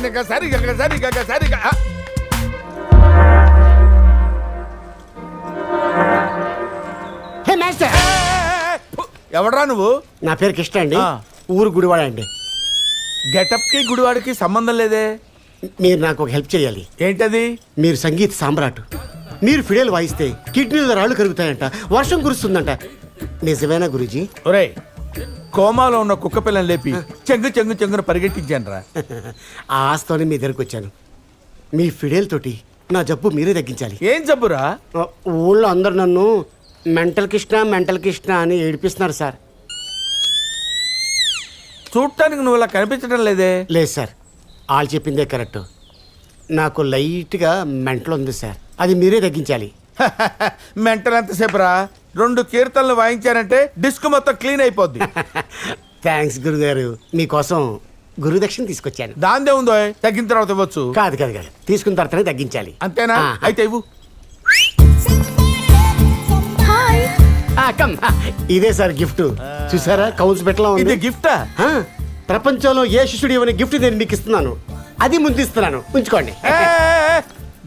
గగ సరి గగ సరి గగ సరి గ. హే మాస్టర్, ఎవడ్రా నువ్వు? నా పేరు కృష్ణ అండి. ఆ. ఊరు గుడివాడ అండి. గెటప్ కి గుడివాడికి సంబంధం లేదే. మీరు నాకు ఒక హెల్ప్ చేయాలి. ఏంటది? మీరు సంగీత సామ్రాట్. మీరు ఫిడేలు వాయిస్తే కిడ్నీలో రాళ్ళు కరుగుతాయంట, వర్షం కురుస్తుందంట. నిజమేనా గురూజీ? ఒరేయ్, కోమాలో ఉన్న కుక్క పిల్లని లేపి చెంగు చెంగు చెంగున పరిగెట్టించాను రా. ఆ ఆస్తోనే మీ దగ్గరకు వచ్చాను. మీ ఫిడేల్ తోటి నా జబ్బు మీరే తగ్గించాలి. ఏం జబ్బురా? ఊళ్ళో అందరు నన్ను మెంటల్ కృష్ణ అని ఏడిపిస్తున్నారు సార్. చూడటానికి నువ్వు అలా కనిపించడం లేదే. లేదు సార్, వాళ్ళు చెప్పిందే కరెక్ట్. నాకు లైట్గా మెంటల్ ఉంది సార్, అది మీరే తగ్గించాలి. మెంటల్ ఎంతసేపు రా? 2 కీర్తనలు వాయించారంటే డిస్క్ మొత్తం క్లీన్ అయిపోద్ది. థ్యాంక్స్ గురుగారు. మీకోసం గురుదక్షిణ తీసుకొచ్చాను. దాందే ఉందో, తగ్గిన తర్వాత ఇవ్వచ్చు. కాదు కాదు కాదు, తీసుకున్న తర్వాతనే తగ్గించాలి. అంతేనా? ఆ. అయితే ఇవ్వు. కమ్. ఇదే సార్ గిఫ్ట్. చూసారా, కౌన్స్ పెట్టలా ఇది ఉంది. గిఫ్టా? ప్రపంచంలో ఏ శిష్యుడు ఇవ్వని గిఫ్ట్ నేను మీకు ఇస్తున్నాను. అది ముందు ఇస్తున్నాను, ఉంచుకోండి.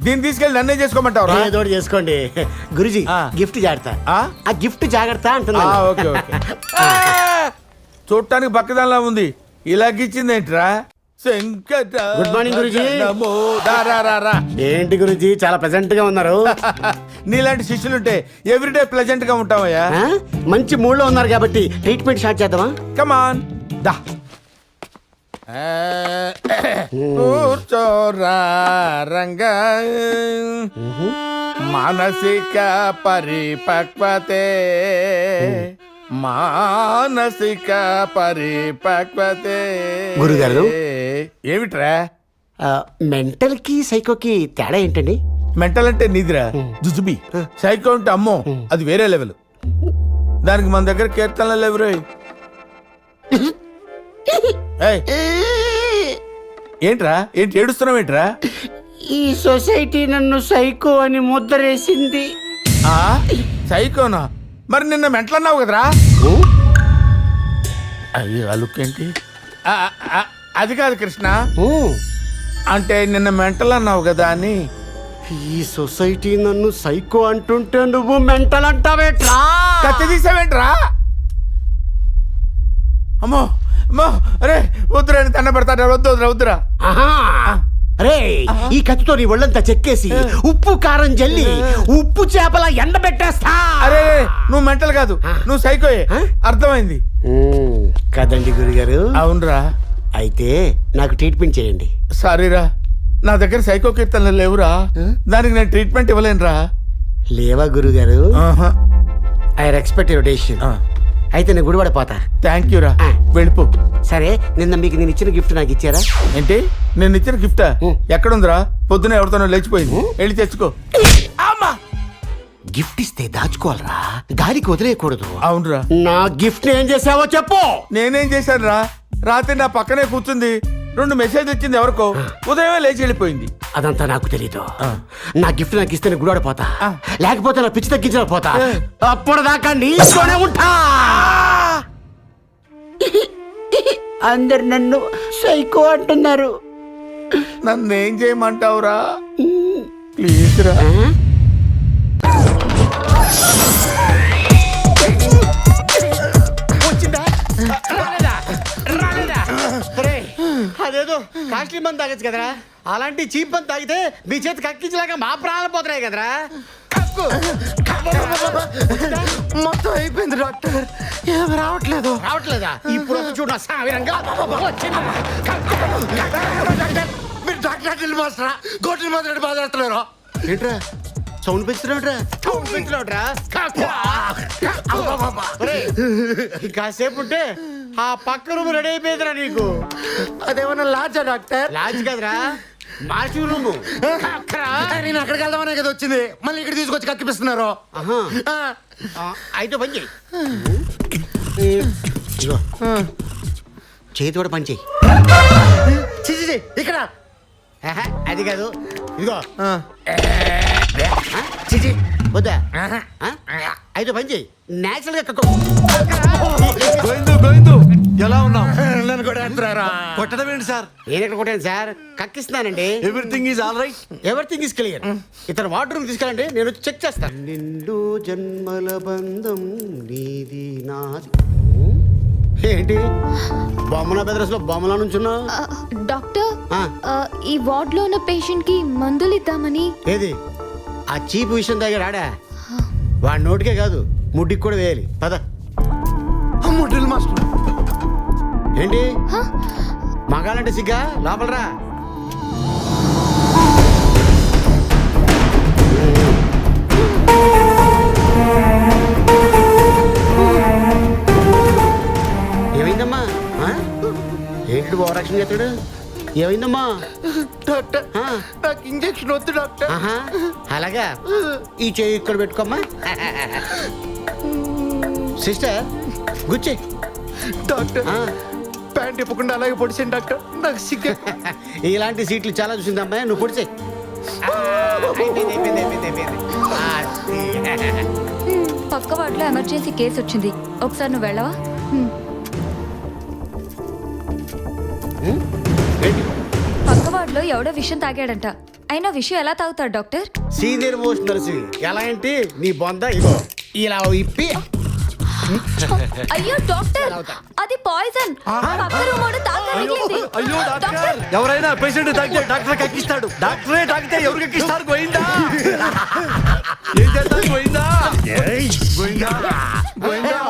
దీన్ని తీసుకెళ్ళి నన్నే చేసుకోమంటావు? ఏదో ఒకటి చేసుకోండి. గురుజీ, ఆ. గిఫ్ట్ జాగ్రత్త. ఆ గిఫ్ట్ జాగ్రత్త అంటున్నా. Okay okay. చూడటానికి బక్కదానిలా ఉంది, ఇలాగిచ్చింది ఏంట్రా? Good morning Guruji. ఏంటి గురుజీ, చాలా ప్రెజెంట్ గా ఉన్నారు. నీలాంటి శిష్యులుంటే ఎవ్రీడే ప్లెజెంట్ గా ఉంటావయ్యా. మంచి మూడ్ లో ఉన్నారు కాబట్టి ట్రీట్మెంట్ స్టార్ట్ చేద్దామా? కమాన్ దా. కూర్చోరా రంగా, మానసిక పరిపక్వతే, మానసిక పరిపక్వతే. గురుగారు. ఏమిట్రా? మెంటల్ కి సైకోకి తేడా ఏంటండి? మెంటల్ అంటే నిద్ర జుజుబి, సైకో అంటే అమ్మో అది వేరే లెవెల్. దానికి మన దగ్గర కీర్తనలు లేవురే. ఏంట్రా? ఏంటి ఏడుస్తున్నావు ఏంట్రా? ఈ సొసైటీ నన్ను సైకో అని ముద్రేసింది. సైకోనా? మరి నిన్న మెంటల్ అన్నావు కదరా? అయ్యో, ఆ లుక్ ఏంటి? అది కాదు కృష్ణ, అంటే నిన్న మెంటల్ అన్నావు కదా అని. ఈ సొసైటీ నన్ను సైకో అంటుంటే నువ్వు మెంటల్ అంటావేట్రా? కత్తి తీసావేంట్రా? అమ్మో అమ్మో, అరే వద్దురా, దండ పెడతాడు. వద్దు వద్దురా వద్దురా. అరే, ఈ కత్తితో నీ ఒళ్ళంతా చెక్కేసి ఉప్పు కారం జల్లి ఉప్పు చేపల ఎండ పెట్టేస్తా. అరే నువ్వు మెంటల్ కాదు, నువ్వు సైకోయే. అర్థమైంది కదండి గురుగారు? అవునరా. అయితే నాకు ట్రీట్మెంట్ చేయండి. సారీరా, నా దగ్గర సైకో కీర్తనలు లేవురా, దానికి నేను ట్రీట్మెంట్ ఇవ్వలేనురా. లేవా గురుగారు? I respect your decision. అయితే నేను గుడివాడ పోతా. థ్యాంక్ యూ రా, వెళ్ళిపో. సరే, నిన్న మీకు నేను ఇచ్చిన గిఫ్ట్ నాకు ఇచ్చారా? ఏంటి నేను ఇచ్చిన గిఫ్టా? ఎక్కడుందిరా? పొద్దున ఎవరితోనో లేచిపోయింది, వెళ్ళి తెచ్చుకో. గిఫ్ట్ ఇస్తే దాచుకోవాలరా, గాలికి వదిలేయకూడదు. అవునరా. నా గిఫ్ట్ ఏం చేసావో చెప్పు. నేనేం చేశాను రా? రాత్రి నా పక్కనే కూర్చుంది, 2 మెసేజ్ వచ్చింది ఎవరికో, ఉదయమే లేచి వెళ్ళిపోయింది. అదంతా నాకు తెలీదు. నా గిఫ్ట్ నాకు ఇస్తే గుడివాడ పోతా, లేకపోతే నా పిచ్చి తగ్గించిన పోతా. అప్పటిదాకా నీతోనే ఉంటా. అందరు నన్ను సైకో అంటున్నారు. నన్ను ఏం చేయమంటావురా? ప్లీజ్ రా. అదేదో కాస్ట్లీ మంది తాగచ్చు కదరా, అలాంటి చీప్ మంది తాగితే మీ చేతి కక్కించలాగా మా ప్రాణాలు పోతున్నాయి కదరా. మొత్తం అయిపోయింది డాక్టర్, ఏమి రావట్లేదా? ఇప్పుడు చూడ సావిరంగా మీరు డాక్టర్ మాస్టరా? గోట్ల మాత్రం బాధపడుతున్నారు ఏంట్రా? సౌండ్ పెంచుతున్నావుట్రా? సౌండ్ పెంచుతున్నావుట్రా? కాసేపు ఉంటే ఆ పక్క రూమ్ రెడీ అయిపోయిందిరా నీకు. అదేమన్నా లాడ్జా డాక్టర్? లాడ్జ్ కదరా, మార్చి రూము. నేను అక్కడికి వెళ్దామనే కదా వచ్చింది, మళ్ళీ ఇక్కడ తీసుకొచ్చి కక్కిపిస్తున్నారు. అయితే పని చెయ్యి, చేతి కూడా పని చెయ్యి. ఇక్కడ అది కాదు, ఇదిగో. చిచి వద్దా? అయితే పని చెయ్యి, నేచురల్ గా గోవిందు, గోవిందు, ఎలా ఉన్నావు? నన్ను కూడా అంటున్నారా? కొట్టడం ఏంటి సార్? నేనెక్కడ కొట్టాను సార్, కక్కిస్తున్నానండి. Everything is all right. Everything is clear. ఇతను వాటర్ రూమ్ తీసుకెళ్ళండి, నేను వచ్చి చెక్ చేస్తాను. నిండు జన్మల బంధం నీది నాది. ఏంటి బొమ్మల బెదరస్లో బొమ్మల నుంచున్నా? డాక్టర్, ఆ. ఈ వార్డ్ లో ఉన్న పేషెంట్ కి మందులు ఇద్దామని. ఏది ఆ చీప్ విషయం దగ్గర ఆడా? వాడి నోటికే కాదు ముడ్డికి కూడా వేయాలి. పద. అమ్మో డ్రిల్ మాస్టర్. ఏంటి మగాలంటే సిగ్గా? లోపలరా. ఏమైందమ్మా? ఆ? ఏంటి ఓవరాక్షన్ చేస్తాడు? ఏమైందమ్మా? డాక్టర్ ఆ. నాకు ఇంజెక్షన్ వద్దు డాక్టర్. ఆహా, అలాగా. ఈ చెయ్యి ఇక్కడ పెట్టుకోమ్మా. సిస్టర్ గుచ్చి. డాక్టర్ ప్యాంట్ ఇప్పకుండా అలాగే పొడిచాను డాక్టర్. నాకు సిగ్గు. ఇలాంటి సీట్లు చాలా చూసిందమ్మా, నువ్వు పొడిచే. పక్క వార్డ్ లో ఎమర్జెన్సీ కేసు వచ్చింది, ఒకసారి నువ్వు వెళ్ళవా? పక్క వార్డ్ లో ఎవడో విషయం తాగాడంట. అయినా విషయం ఎలా తాగుతాడు డాక్టర్? Senior most nurse. ఎలా ఏంటి నీ బొంద ఇగో ఇలా ఇప్పి. అయ్యో డాక్టర్, అది పాయిజన్. పక్క రూమ్ వాడు తాగలిగింది. అయ్యో డాక్టర్, ఎవరైనా పేషెంట్ తాగితే డాక్టర్ కక్కిస్తాడు. డాక్టరే తాగితే ఎవరు కక్కిస్తారు? గోయిందా? ఏం చేస్తారు? గోయిందా? గోయిందా? గోయిందా? గోయిందా?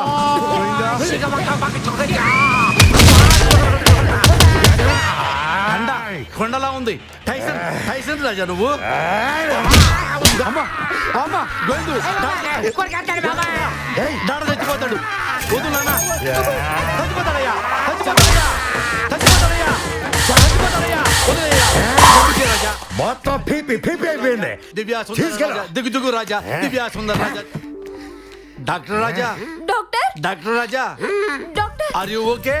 కొండలా ఉంది. టైసన్ టైసన్ రాజా నువ్వు. అమ్మా గోయిందు. డాడ చచ్చిపోతాడు. వద్దు నాన్న. చచ్చిపోతాడయ్యా. చచ్చిపోతాడయ్యా. చచ్చిపోతాడయ్యా. చచ్చిపోతాడయ్యా. వదిలేయ్యా. చచ్చిపోతే రాజా. మొత్తం పీపీ పీపీ అయిపోయింది. దివ్యా సుందర్ రాజా. దిగు దిగు Raja. Divya Sundar Raja. Doctor Raja. Doctor, doctor Raja. Doctor, are you okay?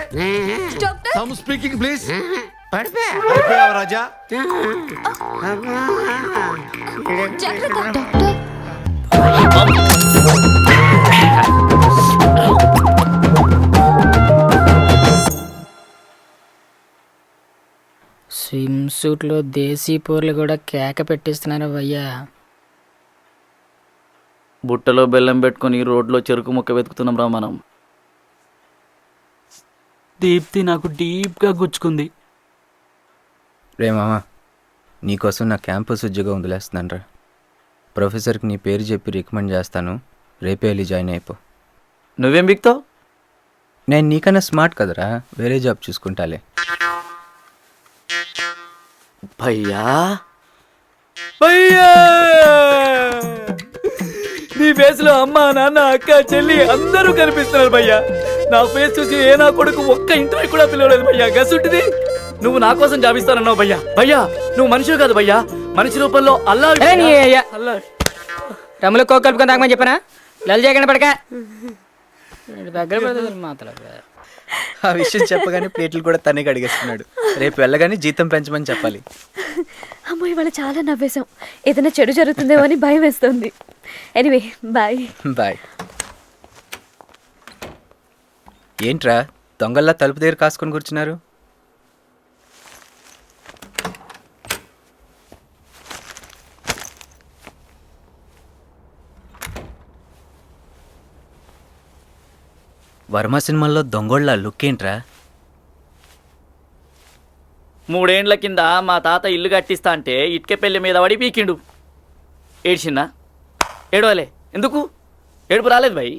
Doctor. Some speaking please. అయిపోయావా రాజా? జాగ్రత్త డాక్టర్. స్విమ్ సూట్లో దేశీ పూర్లు కూడా కేక పెట్టిస్తున్నారు భయ్యా. బుట్టలో బెల్లం పెట్టుకొని రోడ్లో చెరుకు ముక్క వెతుకుతున్నాం రా మనం. దీప్తి నాకు డీప్గా గుచ్చుకుంది. రే మామ, నీకోసం నా క్యాంపస్ ఉద్యోగం వదిలేస్తున్నాను రా. ప్రొఫెసర్కి నీ పేరు చెప్పి రికమెండ్ చేస్తాను, రేపే వెళ్ళి జాయిన్ అయిపో. నువ్వేం బిక్తావు? నేను నీకన్నా స్మార్ట్ కదరా, వేరే జాబ్ చూసుకుంటాలే. భయ్యా భయ్యా, నీ ఫేస్ లో అమ్మ నాన్న అక్క చెల్లి అందరూ కనిపిస్తున్నారు భయ్యా. నా ఫేస్ చూసి ఏ నా కొడుకు ఒక్క ఇంటర్వ్యూ కూడా పిలవలేదు భయ్యా. గసుంటిది నువ్వు నా కోసం జాబిస్తానన్నావు భయ్యా. భయ్యా నువ్వు మనిషి కాదు భయ్యా, మనిషి రూపంలో అల్లా. అల్లా రమ్ములు కోక్ కలుపుకొని తాగమని చెప్పనా? లల్ చేయకుండా పడక దగ్గర పడుతుంది మాత్రం. ఆ విషయం చెప్పగానే ప్లేట్లు కూడా తనే అడిగేస్తున్నాడు. రేపు వెళ్ళగానే జీతం పెంచమని చెప్పాలి. అమ్మో ఇవాళ చాలా నవ్వేశాం. ఏదైనా చెడు జరుగుతుందేమో అని భయం వేస్తుంది. Anyway bye. బాయ్. ఏంట్రా దొంగల్లా తలుపు దగ్గర కాసుకొని కూర్చున్నారు? వర్మ సినిమాల్లో దొంగోళ్ళ లుక్ ఏంట్రా? 3 ఏండ్ల కింద మా తాత ఇల్లు కట్టిస్తా అంటే ఇటుక పెళ్లి మీద పడి పీకిండు. ఏడ్చిందా? ఏడవలే. ఎందుకు ఏడుపు రాలేదు భయ్.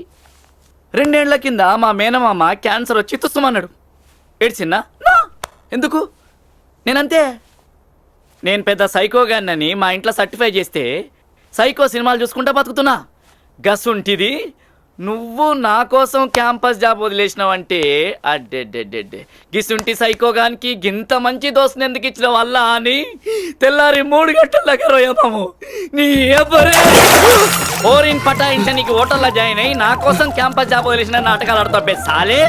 2 ఏండ్ల కింద మా మేనమామ క్యాన్సర్ వచ్చి తుස්සమన్నాడు. ఏడ్చిందా? ఎందుకు? నేనంతే. నేను పెద్ద సైకోగాన్నని మా ఇంట్లో సర్టిఫై చేస్తే సైకో సినిమాలు చూసుకుంటా బతుకుతున్నా. గసుంటిది నువ్వు నా కోసం క్యాంపస్ జాబ్ వదిలేసినావంటే అడ్డెడ్డెడ్డెడ్డే గిసుంటి సైకోగానికి గింత మంచి దోస్తుని ఎందుకు ఇచ్చిన వల్ల అని తెల్లారి 3 గంటల దగ్గర రోయమాము. నీ ఓరిన్ పటాయించడానికి హోటల్లో జాయిన్ అయ్యి నా కోసం క్యాంపస్ జాబ్ వదిలేసిన నాటకాలు ఆడతావు సాలే.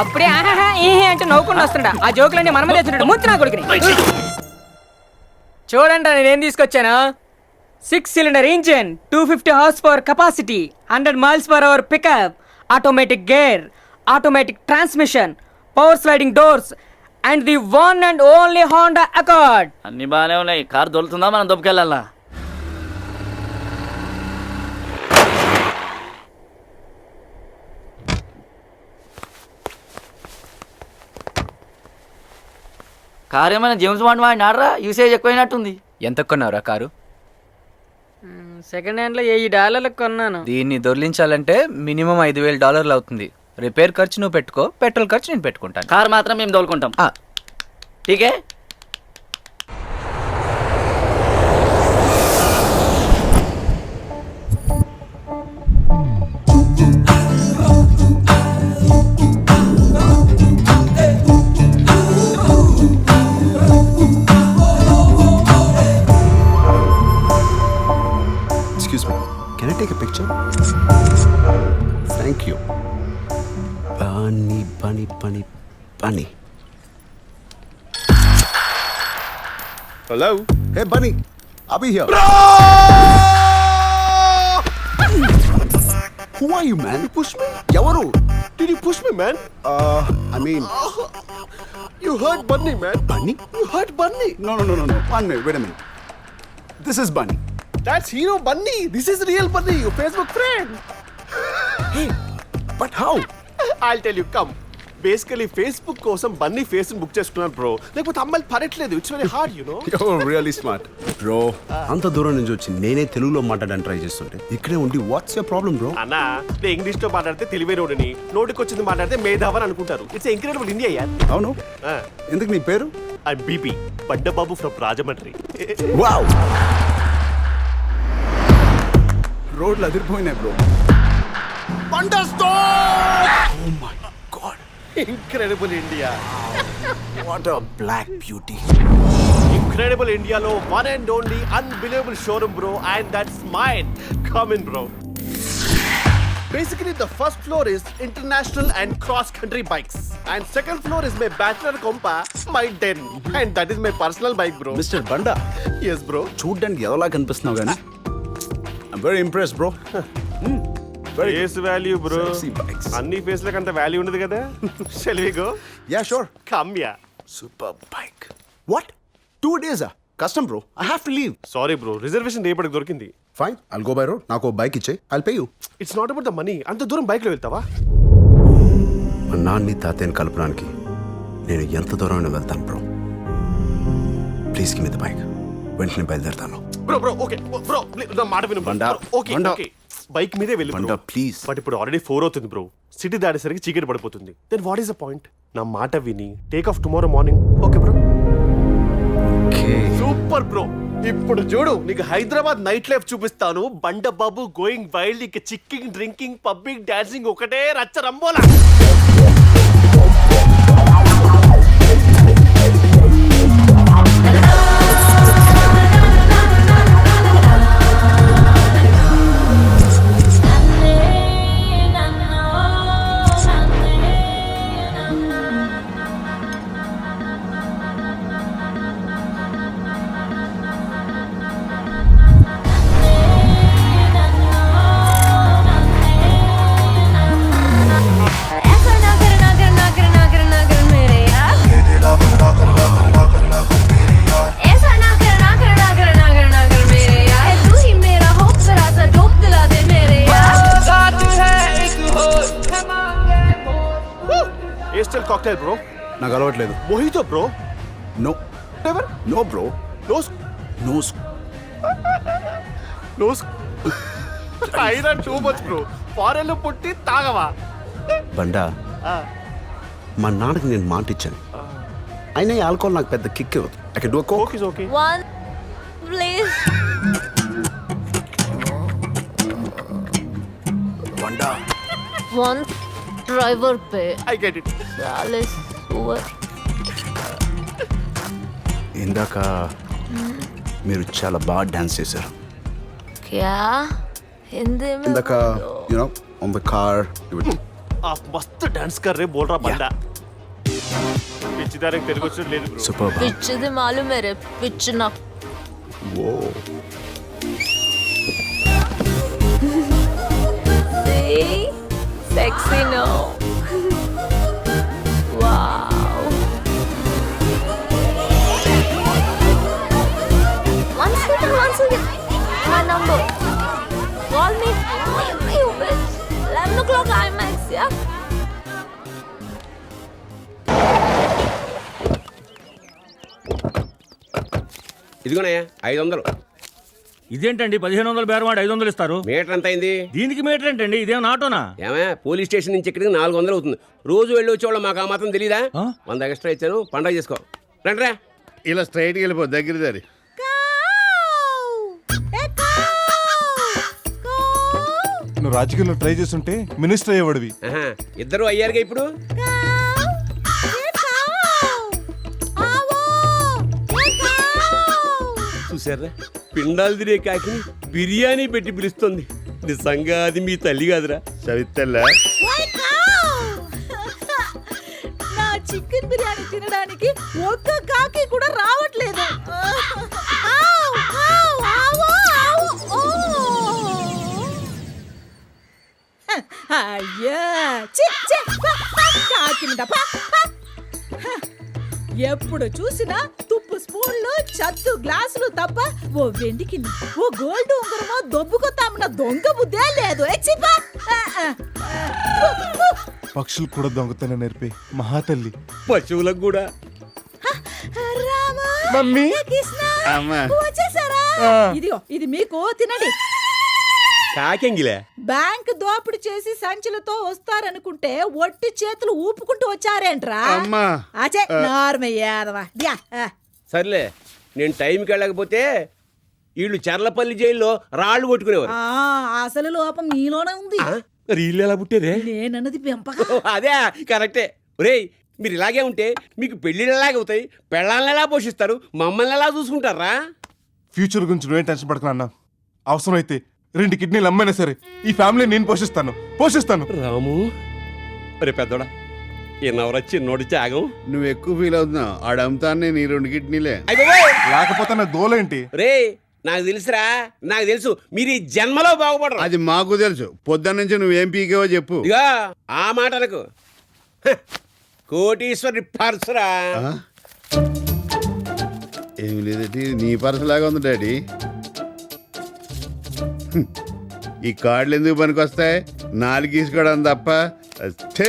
అప్పుడే ఏ అంటే నవ్వుకుండా వస్తుండ. ఆ జోకులన్నీ మనమే తెచ్చుంటాడు. ముచ్చి నా కొడుకుని చూడండి నేనేం తీసుకొచ్చాను. 6 cylinder engine, 250 horsepower capacity, 100 miles per hour pickup, automatic gear, automatic transmission, power sliding doors and the one and only Honda accord. అన్ని బాగానే ఉన్నాయి. కారు దొరుకుతుందా, మనం దొబ్బకెళ్ళాలా? కారు ఏమైనా జేమ్స్ బాండ్ వాడినాడరా? యూసేజ్ ఎక్కువైనట్టుంది. ఎంత కొన్నావురా కారు? సెకండ్ హ్యాండ్లో $1000 కొన్నాను. దీన్ని దొర్లించాలంటే మినిమం $5,000 అవుతుంది. రిపేర్ ఖర్చు నువ్వు పెట్టుకో, పెట్రోల్ ఖర్చు నేను పెట్టుకుంటాను. కారు మాత్రం మేము తోలుకుంటాం. ఠీకే. Excuse me, can I take a picture? Thank you. Bunny. Hello? Hey, Bunny. I'll be here. Who are you, man? You pushed me? Yavaru? Did you push me, man? I mean... You hurt Bunny, man. Bunny? You hurt Bunny. No. 1 minute, wait a minute. This is Bunny. That's Hero Bunny. This is real Bunny, your Facebook friend. Hey, but how? I'll tell you, come. Basically, Facebook కోసం Bunny face book చేసుకున్నాను bro. లేకపోతే అమ్మాయిలు పడట్లేదు. It's very hard, you know. You're really smart. Bro, అంత దూరం నుంచి వచ్చి నేనే తెలుగులో మాట్లాడడానికి ట్రై చేస్తుంటే ఇక్కడే ఉండి వాట్స్ యువర్ ప్రాబ్లం బ్రో? అన్నా, నేను ఇంగ్లీష్ లో మాట్లాడితే తెలివైనోడని, నోటికి వచ్చింది మాట్లాడితే మేధావని అనుకుంటారు. ఇట్స్ ఇంక్రెడిబుల్ ఇండియా యార్. అవును. ఎందుకు నీ పేరు? ఐ బీబీ బండబాబు ఫ్రమ్ రాజమండ్రి. వావ్, రోడ్లు అదిరిపోయినాయి బ్రో. బండర్ stop! Oh my god, incredible India. What a black beauty. Incredible ఇండియాలో one and only unbelievable showroom bro, and that's mine. Come in bro. Basically, the first floor is international and cross-country bikes, and second floor is my bachelor compa, my den, and that is my personal bike, bro. Mister Banda, Yes, bro. చూడ్డానికి ఎవలా కనిపిస్తున్నావు కానీ I'm very impress bro. Face value, bro. Sexy bikes. అన్ని face లకు అంత value ఉండదు కదా. Shall we go? Yeah sure. Come here. Super bike. What, 2 days? కష్టం bro, I have to leave. Sorry, bro. Reservation రేపటికి దొరికింది. Fine, I'll go by road. నాకు bike ఇచ్చే, I'll pay you. It's not about the money. అంత దూరం bike లో వెళ్తావా? మా నాన్ని తాతయ్యని కలపడానికి నేను ఎంత దూరం వెళ్తాను bro. Please give me the bike. వెంటనే బయలుదేరుతాను. Bro, okay. Bro, నా మాట విను. బండా, Okay. బండా. బైక్ మీదే వెళ్ళి బండా, ప్లీజ్. బట్ ఇప్పుడు ఆల్రెడీ 4 అవుతుంది బ్రో. సిటీ దాటేసరికి చీకటి పడిపోతుంది. Then what is the point? నా మాట విని take off tomorrow morning. Okay bro? Super bro. ఇప్పుడు చూడు, నీకు హైదరాబాద్ నైట్ లైఫ్ చూపిస్తాను. బండబాబు గోయింగ్ వైల్డ్. ఇక చిక్కింగ్, డ్రింకింగ్, పబ్లిక్ డాన్సింగ్ ఒకటే రచ్చ రంబోలా. Cocktail bro. నాకు అలవాట్లేదు. Mojito bro. No ever? No bro. నోస్ నోస్ నోస్ అయినా టూ మచ్ బ్రో. ఫారెన్ లో పుట్టి తాగవా? బండా, మా నాన్నకి నేను మాట ఇచ్చాను. అయినా ఈ ఆల్కహాల్ నాకు పెద్ద కిక్ ఇవ్వదు. I can do a coke. Okay okay. One, please. Banda, One driver pay. I get it. Alice, over. ఇందాక మీరు చాలా బాగా డాన్స్ చేశారు. क्या हिंदी में ఇందాక యునో ఆన్ ద కార్ आप मस्त डांस कर रहे बोल रहा बंदा. పిచ్చిదానికి తెలుగు వచ్చి లేదు బ్రో. సూపర్. पिच दे मालूम है रे पिच ना ఓ see sexy no ఇదిగోనయ్యా 500. ఇదేంటండి 1500 బేరం వాడు 500 ఇస్తారు? మీటర్ ఎంత అయింది? దీనికి మీటర్ ఏంటండి? ఇదేం ఆటోనా? ఏమే పోలీస్ స్టేషన్ నుంచి ఇక్కడికి 400 అవుతుంది. రోజు వెళ్ళి వచ్చేవాళ్ళం, మాకు ఆ మాత్రం తెలీదా? 100 ఎక్స్ట్రా ఇచ్చాను, పండగ చేసుకో. రండిరా. ఇలా స్ట్రైట్కి వెళ్ళిపో, దగ్గర దారి. నువ్వు రాజకీయాల్లో ట్రై చేస్తుంటే మినిస్టర్ అయ్యేవాడివి. ఇద్దరు అయ్యారుగా ఇప్పుడు. చూసారా, పిండాలు తినే కాకిని బిర్యానీ పెట్టి పిలుస్తుంది. నిజంగా అది మీ తల్లి కాదురా, సవితల్లా. నా చికెన్ బిర్యానీ తినడానికి ఒక్క కాకి కూడా రావట్లేదు. అయ్యా ఎప్పుడు చూసినా తుప్పు స్పూన్లు, చత్తు గ్లాసులు తప్ప ఓ వెండి గిన్నె, ఓ గోల్డ్ ఉంగరమో దొబ్బుకొత్తామన్న దొంగ బుద్ధే లేదు. పక్షులు కూడా దొంగతనం నేర్పే మహాతల్లి. పశువులకు కూడా. మమ్మీ వచ్చేసారా? ఇదిగో ఇది మీకు, తినండి. కాకెంగిలే. బ్యాంక్ దోపిడి చేసి సంచులతో వస్తారనుకుంటే ఒట్టి చేతులు ఊపుకుంటూ వచ్చారేంట్రా? అచే నార్మయ్యాదవా. సర్లే, నేను టైంకి వెళ్ళకపోతే వీళ్ళు చర్లపల్లి జైల్లో రాళ్ళు కొట్టుకునేవారు. అసలు లోపం మీలోనే ఉంది. వీళ్ళు ఎలా పుట్టేదే? నేనన్నది పెంపకం. అదే కరెక్టే. ఒరేయ్, మీరు ఇలాగే ఉంటే మీకు పెళ్ళిళ్ళు ఎలాగ అవుతాయి? పెళ్ళాలను ఎలా పోషిస్తారు? మమ్మల్ని ఎలా చూసుకుంటారా? ఫ్యూచర్ గురించి నువ్వేం టెన్షన్ పడకనా అన్న. అవసరమైతే 2 కిడ్నీలు అమ్మైనా సరే ఈ ఫ్యామిలీ నేను పోషిస్తాను. రాము, ఒరే పెద్దోడా, ఈయనవరా చిన్నోడి త్యాగం. నువ్వు ఎక్కువ ఫీల్ అవుతున్నావు. ఆడమ్ముతాను నీ 2 కిడ్నీలే. లేకపోతే నా గోలేంటి? రే, నాకు తెలుసురా, నాకు తెలుసు మీరు ఈ జన్మలో బాగుపడరు. అది మాకు తెలుసు. పొద్దున్న నుంచి నువ్వేం పీకేవో చెప్పు. ఇగా ఆ మాట నాకు కోటీశ్వరి పర్సురా. ఏమి లేదండి, నీ పర్సు లాగా ఉంది డాడీ. ఈ కార్డులు ఎందుకు పనికొస్తాయి? 4 గీసుకోవడం తప్ప. అస్తే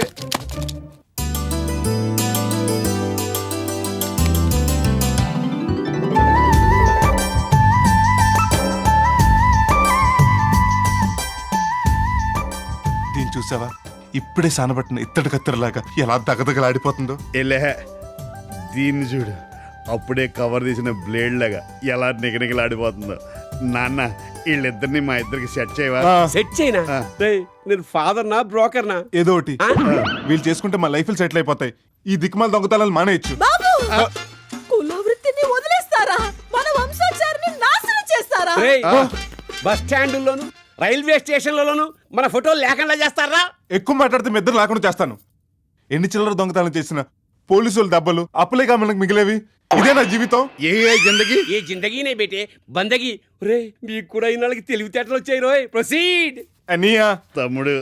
దీన్ని చూసావా? ఇప్పుడే సానబట్టిన ఇత్తడి కత్తెరలాగా ఎలా దగదగలాడిపోతుందో. దీన్ని చూడు, అప్పుడే కవర్ తీసిన బ్లేడ్ లాగా ఎలా నిగనిగలాడిపోతుందో. నాన్న, వీళ్ళిద్దరిని మా ఇద్దరికి సెట్ చేయవా? సెట్ చేయనా? నేను ఫాదర్ నా బ్రోకర్ నా? ఏదో ఒకటి. వీళ్ళు చేసుకుంటే మా లైఫ్ సెటిల్ అయిపోతాయి. ఈ దిక్కుమాల దొంగతనాలు మానేయచ్చు. కులవృత్తిని వదిలేస్తారా? మన వంశాచారిని నాశనం చేస్తారా? బస్ స్టాండుల్లోను, రైల్వే స్టేషన్లలోను మన ఫోటోలు లేకుండా చేస్తారా? ఎక్కువ మాట్లాడితే మీ ఇద్దరు లేకుండా చేస్తాను. ఎన్ని చిల్లర దొంగతనాలు చేసిన పోలీసులు దెబ్బలు అప్పులేగా మనకు మిగిలేవి. ఇదే నా జీవితం. ఏ జిందగీనే బేటే బందగి. రే, మీకు కూడా ఇన్నాళ్ళకి తెలివితేటలు వచ్చాయి రోయ్. ప్రొసీడ్. అనియా తమ్ముడు.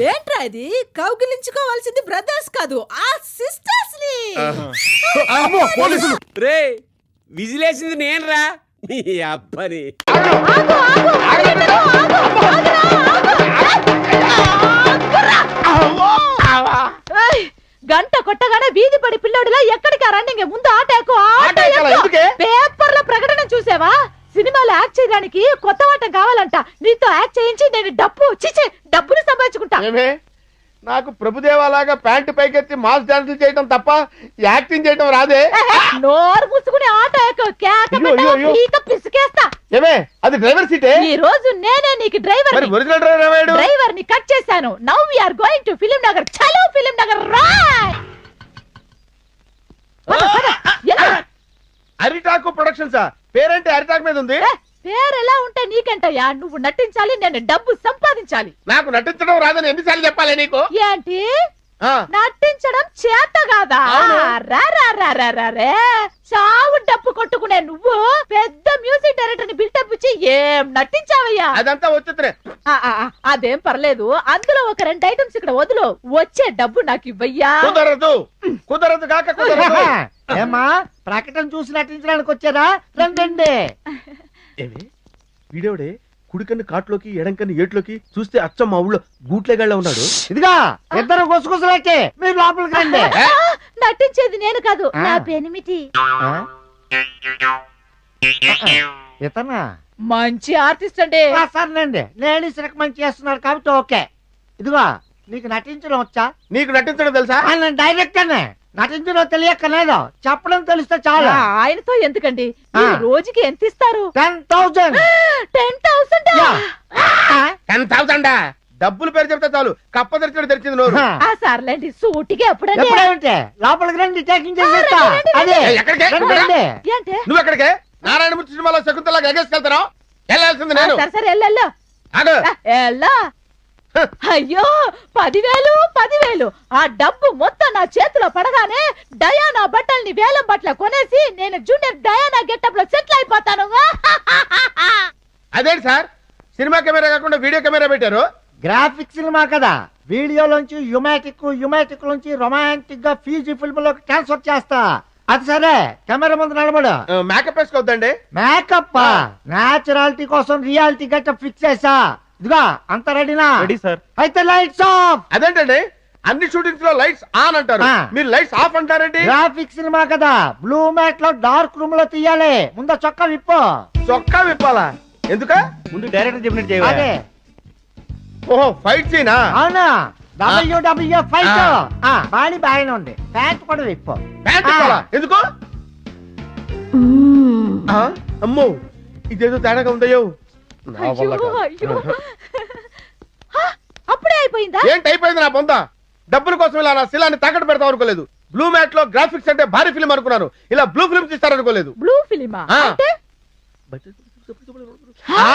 ఏంట్రా ఇది? కౌగిలించుకోవాల్సింది బ్రదర్స్ కాదు, ఆ సిస్టర్స్ ని. రే, విజిలేసింది నేను రా, మీ అబ్బని. గంట కొట్టగానే వీధి పడి పిల్లోడిలా ఎక్కడికి రన్నింగ్? ముందు ఆటకు పేపర్ లో ప్రకటన చూసావా? సినిమాలో యాక్ట్ చేయడానికి కొత్త ఆటం కావాలంట. నీతో యాక్ట్ చేయించి నేను డబ్బులు సంపాదించుకుంటా. నాకు ప్రభుదేవాలాగా ప్యాంటు పైకెత్తి మాస్ డాన్సులు చేయడం తప్ప యాక్టింగ్ చేయడం రాదే. నోరు మూసుకుని ఆటో పిసికేస్తా. అది డ్రైవర్ సీటే. ఈ రోజు నేనే నీకు డ్రైవర్. ఒరిజినల్ డ్రైవర్ డ్రైవర్ ని కట్ చేశాను. Now we are going to Film Nagar. చలో ఫిలిం నగర్ రాయ్. అరిటాకు ప్రొడక్షన్స్ పేరంటే అరిటాకు మీద ఉంది. పేరు ఎలా ఉంటే నీకంటయ్యా? నువ్వు నటించాలి, నేను డబ్బు సంపాదించాలి. నాకు నటించడం రాదని ఎన్నిసార్లు చెప్పాలి నీకు? ఏంటి నటించడం చేత కాదా? చావు డప్పు కొట్టుకునే నువ్వు పెద్ద మ్యూజిక్ డైరెక్టర్ ని బిల్డప్ ఇచ్చి ఏం నటించావయ్యా? అదంతా వచ్చే. అదేం పర్లేదు, అందులో ఒక 2 ఐటమ్స్ ఇక్కడ వదులు. వచ్చే డబ్బు నాకు ఇవ్వయ్యా. కుదరదు కాక కుదరదు. ఏమా ప్రకటన చూసి నటించడానికి వచ్చారా? రండి. వీడేవుడే కుడికన్ను కాట్లోకి ఎడంకన్ను ఏట్లోకి చూస్తే అచ్చం మా ఊళ్ళో గూట్లేగాళ్ళ ఉన్నాడు. ఇదిగా ఇద్దరు గుసగుసలైతే మీరు లోపలికి రండి. నటించేది నేను కాదు, నా పెనిమిటి. ఇతనా మంచి ఆర్టిస్ట్ అండి. సర్లేండి, లేడీస్ రికమెండ్ చేస్తున్నారు కాబట్టి ఓకే. ఇదిగో నీకు నటించడం వచ్చా? నీకు నటించడం తెలుసా? నేను డైరెక్టర్నే. నటించడం తెలియక్కర్లేదు, చెప్పడం తెలిస్తే చాలు. ఆయనతో ఎందుకండి? ఆ. ఈ రోజుకి ఎంత ఇస్తారు? 10,000. 10,000. 10,000 డబ్బులు పేరు చెప్తే చాలు, కప్ప తెరిచింది నోరు. ఆ సర్లేండి, సూటిగా ఎప్పుడండి? ఎప్పుడేమిటి లోపలికి రండి, టేకింగ్ చేసేస్తా. రండి, అదే ఎక్కడికి? రండి, రండి. ఏంటే? నువ్వు ఎక్కడికే? నారాయణమూర్తి సినిమాలో శకుంతలాగా ఎగేసుకెళ్తారా? వెళ్ళాల్సింది నేను. సరే సరే ఎల్లెల్లో. ఆగు. ఎల్లా. అయ్యో 10,000 ఆ డబ్బు మొత్తం నా చేతిలో పడగానే డయానా బట్టల్ని వేలం బట్టల కొనేసి నేను జూనియర్ డయానా గెటప్ లో సెటిల్ అయిపోతాను. అదేంటి సార్, సినిమా కెమెరా కాకుండా వీడియో కెమెరా పెట్టారు? గ్రాఫిక్ సినిమా కదా, వీడియోలోంచి యుమాటిక్ నుంచి రొమాంటిక్ గా ఫీజీ ఫిల్మ్ లోకి ట్రాన్స్ఫర్ చేస్తా. అది సరే, కెమెరా ముందు నిలబడు. మేకప్ వేసుకోవద్దండి. మేకప్ నేచురాలిటీ కోసం రియాలిటీ గెటప్ ఫిక్స్ చేసా. ఇదిగా అంత రెడీనా? Ready sir. అయితే లైట్స్ ఆఫ్. అదేంటండి, అన్ని షూటింగ్స్ లో లైట్స్ ఆన్ అంటారు, ఆ. మీరు లైట్స్ ఆఫ్ అంటారేంటి? గ్రాఫిక్ సినిమా కదా, బ్లూ మ్యాట్ లో డార్క్ రూమ్ లో తీయాలి. ముందు చొక్కా విప్పు. చొక్కా విప్పాలా? ఎందుక? ముందు డైరెక్టర్ చెప్పినట్టు అదే ఓహో, ఫైట్ సీనా? అవునా, WWE ఫైట్. బాడీ బాగానే ఉంది, ప్యాంట్ కూడా విప్పు. ప్యాంట్ విప్పాలా? ఎందుకు? ఆ, అమ్మో ఇదేదో తేడాగా ఉందయ్యో. నా వల్ల అయ్యో కాదు. అయ్యో. హ, అప్పుడే అయిపోయిందా? ఏంటి అయిపోయింది నా బొంద? డబ్బుల కోసం ఇలా నా శిలాన్ని తాకట్టు పెడతాం అనుకోలేదు. బ్లూ మ్యాట్ లో గ్రాఫిక్స్ అంటే భారీ ఫిల్మ్ అనుకున్నాను, ఇలా బ్లూ ఫిల్మ్స్ ఇస్తారనుకోలేదు. బ్లూ ఫిలిమా? ఆ. అంటే ఆ,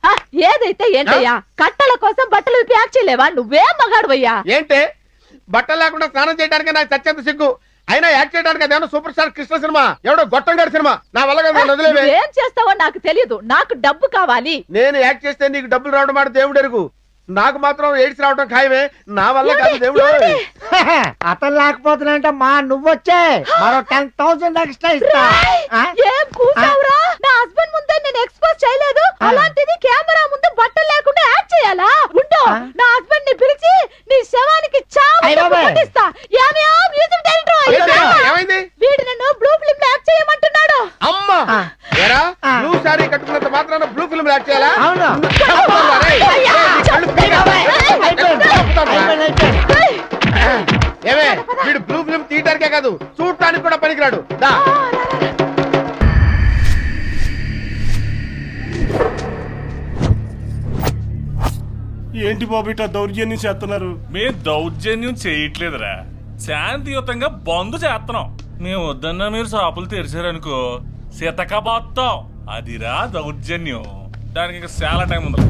హ, ఏదైతే ఏంటయ్యా, కట్టల కోసం బట్టలు విప్పి యాక్ట్ చేయలేవా? నువ్వే మగాడువయ్యా. ఏంటి బట్టలు లేకుండా స్నానం చేయడానికి నాకు చచ్చేంత సిగ్గు. అయినా యాక్ట్ చేయడానికి అదేమో సూపర్ స్టార్ కృష్ణ సినిమా, ఎవడో గొట్టంగాడి సినిమా. నా వల్ల కదా, నన్ను వదిలేవే. ఏం చేస్తావో నాకు తెలియదు, నాకు డబ్బు కావాలి. నేను యాక్ట్ చేస్తే నీకు డబ్బులు రావడం మాట దేవుడు ఎరుగు, నాకు మాత్రం ఎయిడ్స్ రావడం ఖాయమే. నా వల్ల కాదు దేవుడు. అతను లేకపోతున్నాయంటే మా నువ్వొచ్చే మరో 10,000 ఎక్స్ట్రా ఇస్తా. ఆ? ఏం కూసావురా? నా హస్బెండ్ ముందే నేను ఎక్స్పోజ్ చేయలేదు, అలాంటిది కెమెరా ముందు బట్టలు లేకుండా యాక్ట్ చేయాలా? ఉండు, నా హస్బెండ్ ని పిలిచి నీ శవానికి అయ్ బాబాయ్. చావుతా. ఏమయ్యా మ్యూజిక్ డైరెక్టర్, ఏమైంది? వీడు నన్ను బ్లూ ఫిల్మ్ యాక్ట్ చేయమంటున్నాడు. అమ్మా ఏరా, బ్లూ సారీ కట్టుకున్నంత మాత్రాన బ్లూ ఫిల్మ్ యాక్ట్ చేయాలా? అవును. చంపుతావా రేయ్? కళ్ళు పీకేస్తా. ఏమే, వీడు బ్లూ ఫిల్మ్ తీయడానికే కాదు చూడటానికి కూడా పనికిరాడు. దా. ఏంటి బాబు ఇట్లా దౌర్జన్యం చేస్తున్నారు? మేము దౌర్జన్యం చేయట్లేదురా, శాంతియుతంగా బంద్ చేస్తున్నాం. మేము వద్దన్నా మీరు షాపులు తెరిచారనుకో సితకబోత్తాం. అదిరా దౌర్జన్యం. దానికి ఇంకా చాలా టైం ఉంది.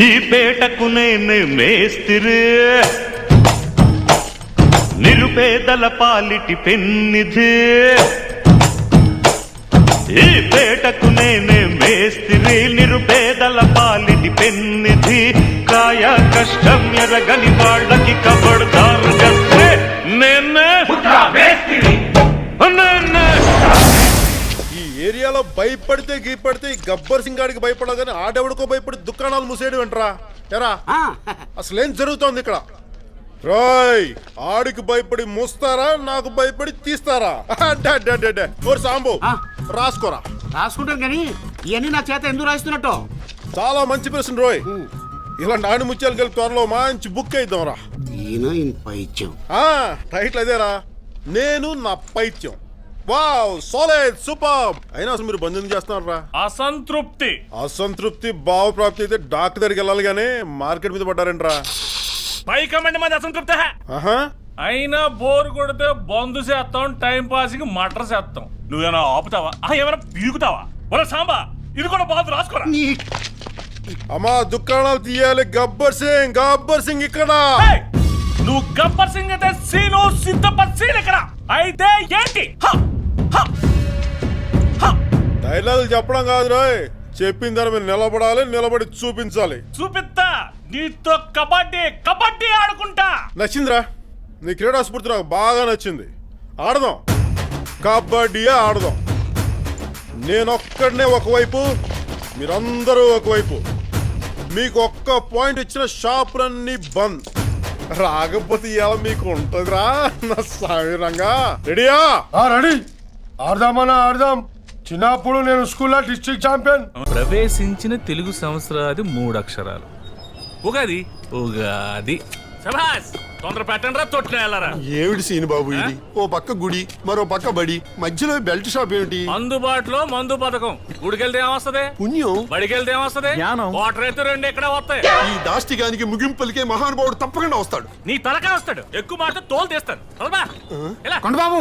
ఈ పేటకు నేనే మేస్తిరి, నిరుపేదల పాలిటి పెన్నిధి. ఈ పేటకు నేనే మేస్తిరి, నిరుపేదల పాలిటి పెన్నిధి. కాయ కష్టం ఎరగని వాళ్ళకి కబడ్దారు గస్తే నేనే మేస్తిరి. ఈ ఏరియాలో భయపడితే గీపడితే ఈ గబ్బర్ సింగ్ గాడికి భయపడగానే ఆడెవడికో భయపడి దుకాణాలు మూసేయడం వెంటరా. ఎరా అసలేం జరుగుతోంది ఇక్కడ? రాయ్, ఆడికి భయపడి మూస్తారా, నాకు భయపడి తీస్తారా? ఓరి సాంబు, రాసుకోరా. రాసుకుంటాను కానీ ఇవన్నీ నా చేత ఎందుకు రాస్తున్నట్టు? చాలా మంచి ప్రశ్న రోయ్. ఇలాంటి ఆడి ముత్యాలు కలిపి త్వరలో మంచి బుక్ అయిద్దాంరా. పైత్యం టైటిల్ అదేరా, నేను నా పైత్యం. Wow, solid, super. అయినా అసలు మీరు బంధం చేస్తున్నారా? అసంతృప్తి భావ ప్రాప్తి అయితే డాక్టర్ దగ్గరికి వెళ్ళాలి గానీ మార్కెట్ మీద పడ్డారంట్రా. పైకమండి మాది అసంతృప్త. అయినా బోర్ కొడితే బంద్ చేస్తాం, టైం పాస్ కి మటర్ చేస్తాం. నువ్వేమైనా ఆపుతావా, ఏమైనా పీకుతావా? సాంబా, ఇది కూడా బాధ రాసుకోరా. అమ్మా దుకాణాలు తీయాలి. గబ్బర్ సింగ్ ఇక్కడ. నువ్వు గబ్బర్ సింగ్ అయితే సీను సిద్ధపత్ సీన్ ఇక్కడ. అయితే ఏంటి? డైలాగులు చెప్పడం కాదు రాయ్, చెప్పిన దాని మీద నిలబడాలి, నిలబడి చూపించాలి. చూపిస్తా, నీతో కబడ్డీ కబడ్డీ ఆడుకుంటా. నచ్చిందిరా, నీ క్రీడా స్ఫూర్తి నాకు బాగా నచ్చింది. ఆడదాం, కబడ్డీయే ఆడదాం. నేనొక్కడనే ఒకవైపు, మీరందరూ ఒకవైపు, మీకు ఒక్క పాయింట్ ఇచ్చిన షాపులన్నీ బంద్. రాకపోతే ఇలా మీకు ఉంటుందిరా నా సావిరంగా. రెడీయా? రెడీ. ఆడదామన్నా ఆడదాం. చిన్నప్పుడు నేను స్కూల్లో డిస్ట్రిక్ట్ ఛాంపియన్. ప్రవేశించిన తెలుగు సంవత్సరాది 3 అక్షరాలు. ఉగాది. ఉగాది. శభాష్. తొందర పెట్టండి రా, తొట్టిన వెళ్ళరా. ఏమిటి సీని బాబు ఇది? ఓ పక్క గుడి, మరో పక్క బడి, మధ్యలో బెల్ట్ షాప్ ఏమిటి? అందుబాటులో మందు పథకం. గుడికెళ్తే ఏమొస్తది? పుణ్యం. బడికెళ్తే ఏమొస్తది? వాటర్ అయితే 2 ఎక్కడ వస్తాయి. ఈ దాష్టికానికి ముగింపులకే మహానుభావుడు తప్పకుండా వస్తాడు. నీ తలకా వస్తాడు. ఎక్కువ మాట తోలు తీస్తాను. కొండబాబు.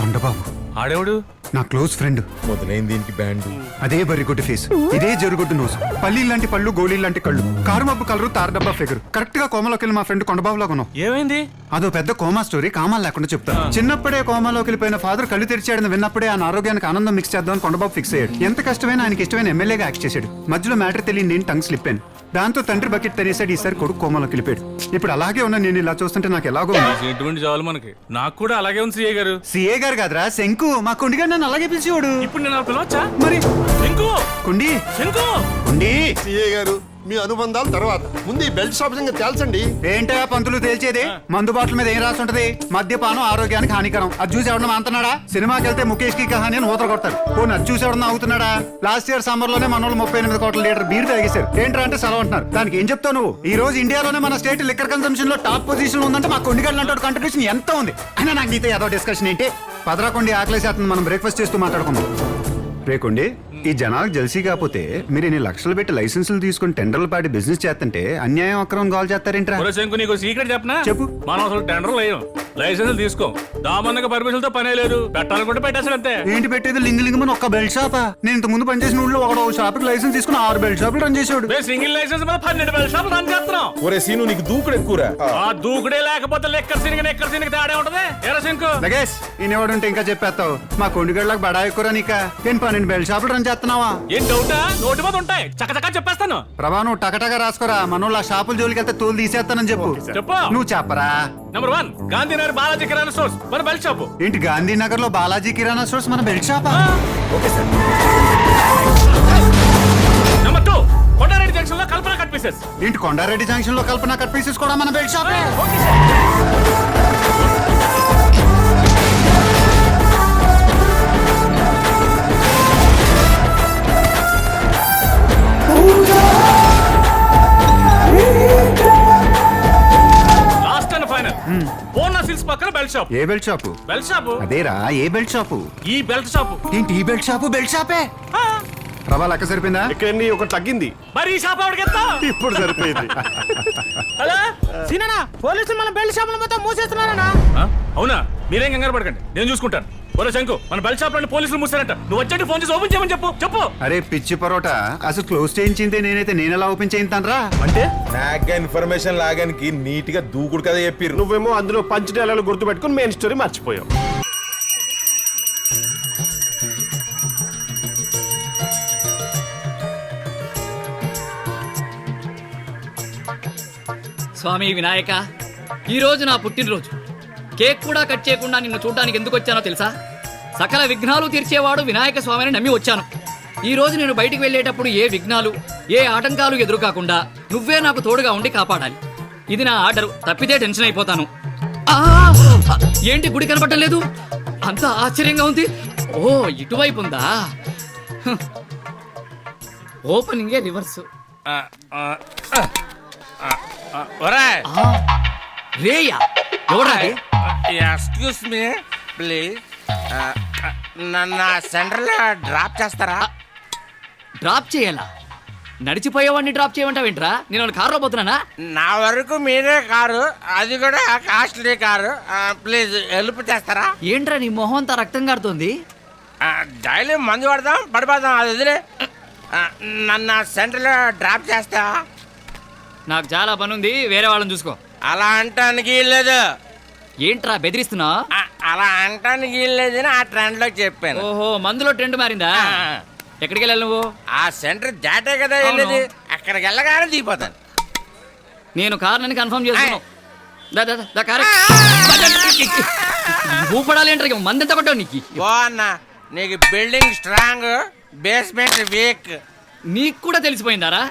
కొండబాబు ఆడేవాడు నా క్లోజ్ ఫ్రెండ్. మొదలైంది దీనికి బ్యాండ్. అదే బరిగొడ్డు ఫేస్, ఇదే జరుగుడ్డు నోసు, పల్లీలు లాంటి పళ్ళు, గోళీలు లాంటి కళ్ళు, కారు మబ్బు కలరు, తార డబ్బా ఫిగర్. కరెక్ట్ గా కోమలోకి వెళ్ళి మా ఫ్రెండ్ కొండబాబులా కొన్నాం. ఏమైంది? అదో పెద్ద కోమా స్టోరీ, కామాలు లేకుండా చెప్తా. చిన్నప్పుడే కోమాలోకి వెళ్ళిపోయిన ఫాదర్ కళ్ళు తెరిచాడని విన్నప్పుడే ఆయన ఆరోగ్యానికి ఆనందం మిక్స్ చేద్దామని కొండబాబు ఫిక్స్ అయ్యాడు. ఎంత కష్టమైనా ఆయనకి ఇష్టమైన ఎమ్మెల్యేగా యాక్ట్ చేశాడు. మధ్యలో మ్యాటర్ తెలియని నేను టంగ్ స్లిప్ అయ్యాను. దాంతో తండ్రి బకెట్ తనేసాడు. ఈసారి కొడుకు కోమలోకి వెళ్ళిపోయాడు. ఇప్పుడు అలాగే ఉన్నా. నేను ఇలా చూస్తుంటే నాకు ఎలాగో ఎటువంటి చాలు మనకి. నాకు కూడా అలాగే ఉంది సిఏ గారు. సిఏ గారు కాదురా, శంకు. మా కొండిగా నన్ను అలాగే పిలిచేవాడు. ఇప్పుడు నేను పిలవచ్చా? మరి శంకు. కుండి. శంకు. కుండి. సిఏ గారు, మీ అనుబంధాలు తర్వాత, ముందు ఈ బెల్ట్ షాప్ సంగతి తేల్చండి. ఏంటా పంతులు తేల్చేది? మందు బాటల మీద ఏం రాసి ఉంటది? మద్యపానం ఆరోగ్యానికి హానికరం. అది చూసి ఎవడన్నా అంటున్నాడా? సినిమాకి వెళ్తే ముఖేష్ కి కహాని అని ఊతర కొడతారు. పోనీ అది చూసి ఎవడన్నా అవుతున్నాడా? లాస్ట్ ఇయర్ సమ్మర్ లోనే మన వాళ్ళు 38 కోట్ల లీటర్ బీర్ తాగేశారు. ఏంట్రా అంటే సెలవు అంటున్నారు. దానికి ఏం చెప్తావు నువ్వు? ఈ రోజు ఇండియాలోనే మన స్టేట్ లిక్కర్ కన్సంప్షన్ లో టాప్ పొజిషన్ ఉందంటే మా కొండిగడ్డ లాంటి కంట్రిబ్యూషన్ ఎంత ఉంది? అయినా నాకు నీతో ఏదో డిస్కషన్ ఏంటి? పదరాకొండి ఆకలేసేస్తుంది. మనం బ్రేక్ఫాస్ట్ చేస్తూ మాట్లాడుకుందాం. రేకుండి, ఈ జనాలకు జల్సీ కాకపోతే మీరు ఇన్ని లక్షలు పెట్టి లైసెన్సులు తీసుకుని టెండర్లు పాటి బిజినెస్ చేస్తుంటే అన్యాయం అక్రమం కాల్ చేస్తారేంట్రా? శంకు, నీకు సీక్రెట్ చెప్పనా? చెప్పు. మనం అసలు టెండర్ లేవు, లైసెన్స్ తీసుకో. దామన్నగా పర్మిషన్తో పనే లేదు. పెట్టాలనుకుంటే పెట్టేసాడు అంతే. ఏంటి పెట్టేది? లింగలింగమని ఒక్క బెల్ట్ షాపా? నేను ఇంత ముందు పనిచేసిన ఊళ్ళో ఒక షాప్ కి లైసెన్స్ తీసుకుని 6 బెల్ట్ షాపులు రన్ చేసాడు. సింగిల్ లైసెన్స్ మీద 12 బెల్ట్ షాపులు రన్ చేస్తున్నాం. ఒరే సీను, నీకు దూకుడు ఎక్కువరా. ఆ దూకుడే లేకపోతే లెక్కర్ సినిగ తేడా ఉంటది. ఎరా శంకు. లగేష్ ఈయనవాడుంటే ఇంకా చెప్పేస్తావు. మా కొండిగడ్లకు బడా ఎక్కువ నీకా? ఏం 12 బెల్ట్ షాపులు రన్ చేస్తున్నావా? ఏం డౌటా? నోటి మీద ఉంటాయి, చక్కచక్క చెప్పేస్తాను. ప్రభా, నువ్వు టకటగా రాసుకోరా. మనోళ్ళు ఆ షాపుల జోలికి వెళ్తే తోలు తీసేస్తానని చెప్పు. చెప్పు. నువ్వు చెప్పరా. నంబర్ 1 గాంధీనగర్ బాలాజీ కిరాణా స్టోర్స్ మన బెల్ట్ షాప్. ఏంటి గాంధీనగర్ లో బాలాజీ కిరాణా స్టోర్స్ మన బెల్ట్ షాపా? Okay sir. Number 2 Kondareddy junction లో కల్పన కట్ పీసెస్. ఏంటి కొండారెడ్డి జంక్షన్ లో కల్పన కట్ పీసెస్ కూడా మన బెల్ట్ షాపే? Okay sir. Last and final Purna సిల్స్ పక్కన బెల్ట్ షాప్. ఏ బెల్ట్ షాపు? బెల్ట్ షాప్ అదేరా, ఏ బెల్ట్ షాపు? ఈ బెల్ట్ షాప్. ఏంటి ఈ బెల్ట్ షాపు? బెల్ట్ షాపే. ప్రభా, లెక్క సరిపోయిందా? ఇక్కడ ఒక తగ్గింది. మరి ఈ షాప్ ఎవరికెత్తా? ఇప్పుడు సరిపోయింది. హలో సీనా, పోలీసులు మన బెల్ట్ షాపులు మొత్తం మూసేస్తున్నారనా? అవునా? మీరేం కంగారు పడకండి, నేను చూసుకుంటాను. ఒరే శంకు, మన బెల్ట్ షాప్ లో పోలీసులు మూసారంట. నువ్వు వచ్చి ఫోన్ చేసి ఓపెన్ చేయమని చెప్పు. అరే పిచ్చి పరోటా, అసలు క్లోజ్ చేయించింది నేనైతే. నేను ఎలా ఓపెన్ చేయింతానరా? అంటే నాగ్గా ఇన్ఫర్మేషన్ లాగానికి నీట్ గా దూకుడు కదా చెప్పిర్రు. నువ్వేమో అందులో పంచ్ డైలాగులు గుర్తు పెట్టుకుని మెయిన్ స్టోరీ మర్చిపోయావు. స్వామి వినాయక, ఈరోజు నా పుట్టినరోజు. కేక్ కూడా కట్ చేయకుండా నిన్ను చూడడానికి ఎందుకు వచ్చానో తెలుసా? సకల విఘ్నాలు తీర్చేవాడు వినాయక స్వామిని నమ్మి వచ్చాను. ఈ రోజు నేను బయటికి వెళ్ళేటప్పుడు ఏ విఘ్నాలు, ఏ ఆటంకాలు ఎదురు కాకుండా నువ్వే నాకు తోడుగా ఉండి కాపాడాలి. ఇది నా ఆర్డర్. తప్పితే టెన్షన్ అయిపోతాను. ఏంటి గుడి కనపడటం లేదు? అంత ఆశ్చర్యంగా ఉంది. ఓ, ఇటువైపు ఉందా? ఓపెనింగే రివర్స్. రేయా, ఎవరా? ఎక్స్క్యూస్ మీ ప్లీజ్, నన్ను సెంటర్ లో డ్రాప్ చేస్తారా? డ్రాప్ చేయాలా? నడిచిపోయేవాడిని డ్రాప్ చేయమంటావేంట్రా? నేను కారులో పోతున్నానా? నా వరకు మీరే కారు, అది కూడా కాస్ట్లీ కారు. ప్లీజ్ హెల్ప్ చేస్తారా? ఏంట్రా నీ మొహం అంతా రక్తం కారుతోంది? డైలీ మందు పడదాం, పడిపోదాం, అది వదిలే. నన్ను సెంటర్ లో డ్రాప్ చేస్తా. నాకు చాలా పని ఉంది, వేరే వాళ్ళని చూసుకో. అలా అంటానికి లేదు. ఏంట్రా బెదిరిస్తున్నా? అలా అంటానికి లేదని ఆ ట్రెండ్ లో చెప్పాను. ఓహో, మందులో ట్రెండ్ మారిందా? ఎక్కడికి వెళ్ళాలి నువ్వు? ఆ సెంటర్ దాటే కదా వెళ్ళేది. అక్కడికి వెళ్ళగానే దిగిపోతాను. నేను కారణాన్ని కన్ఫర్మ్ చేస్తున్నాను. ఊపడాలి ఏంట్రా? మంది ఎంత కొట్టావు నీకు? ఓ అన్న, నీకు బిల్డింగ్ స్ట్రాంగ్, బేస్మెంట్ వీక్. నీకు కూడా తెలిసిపోయిందారా?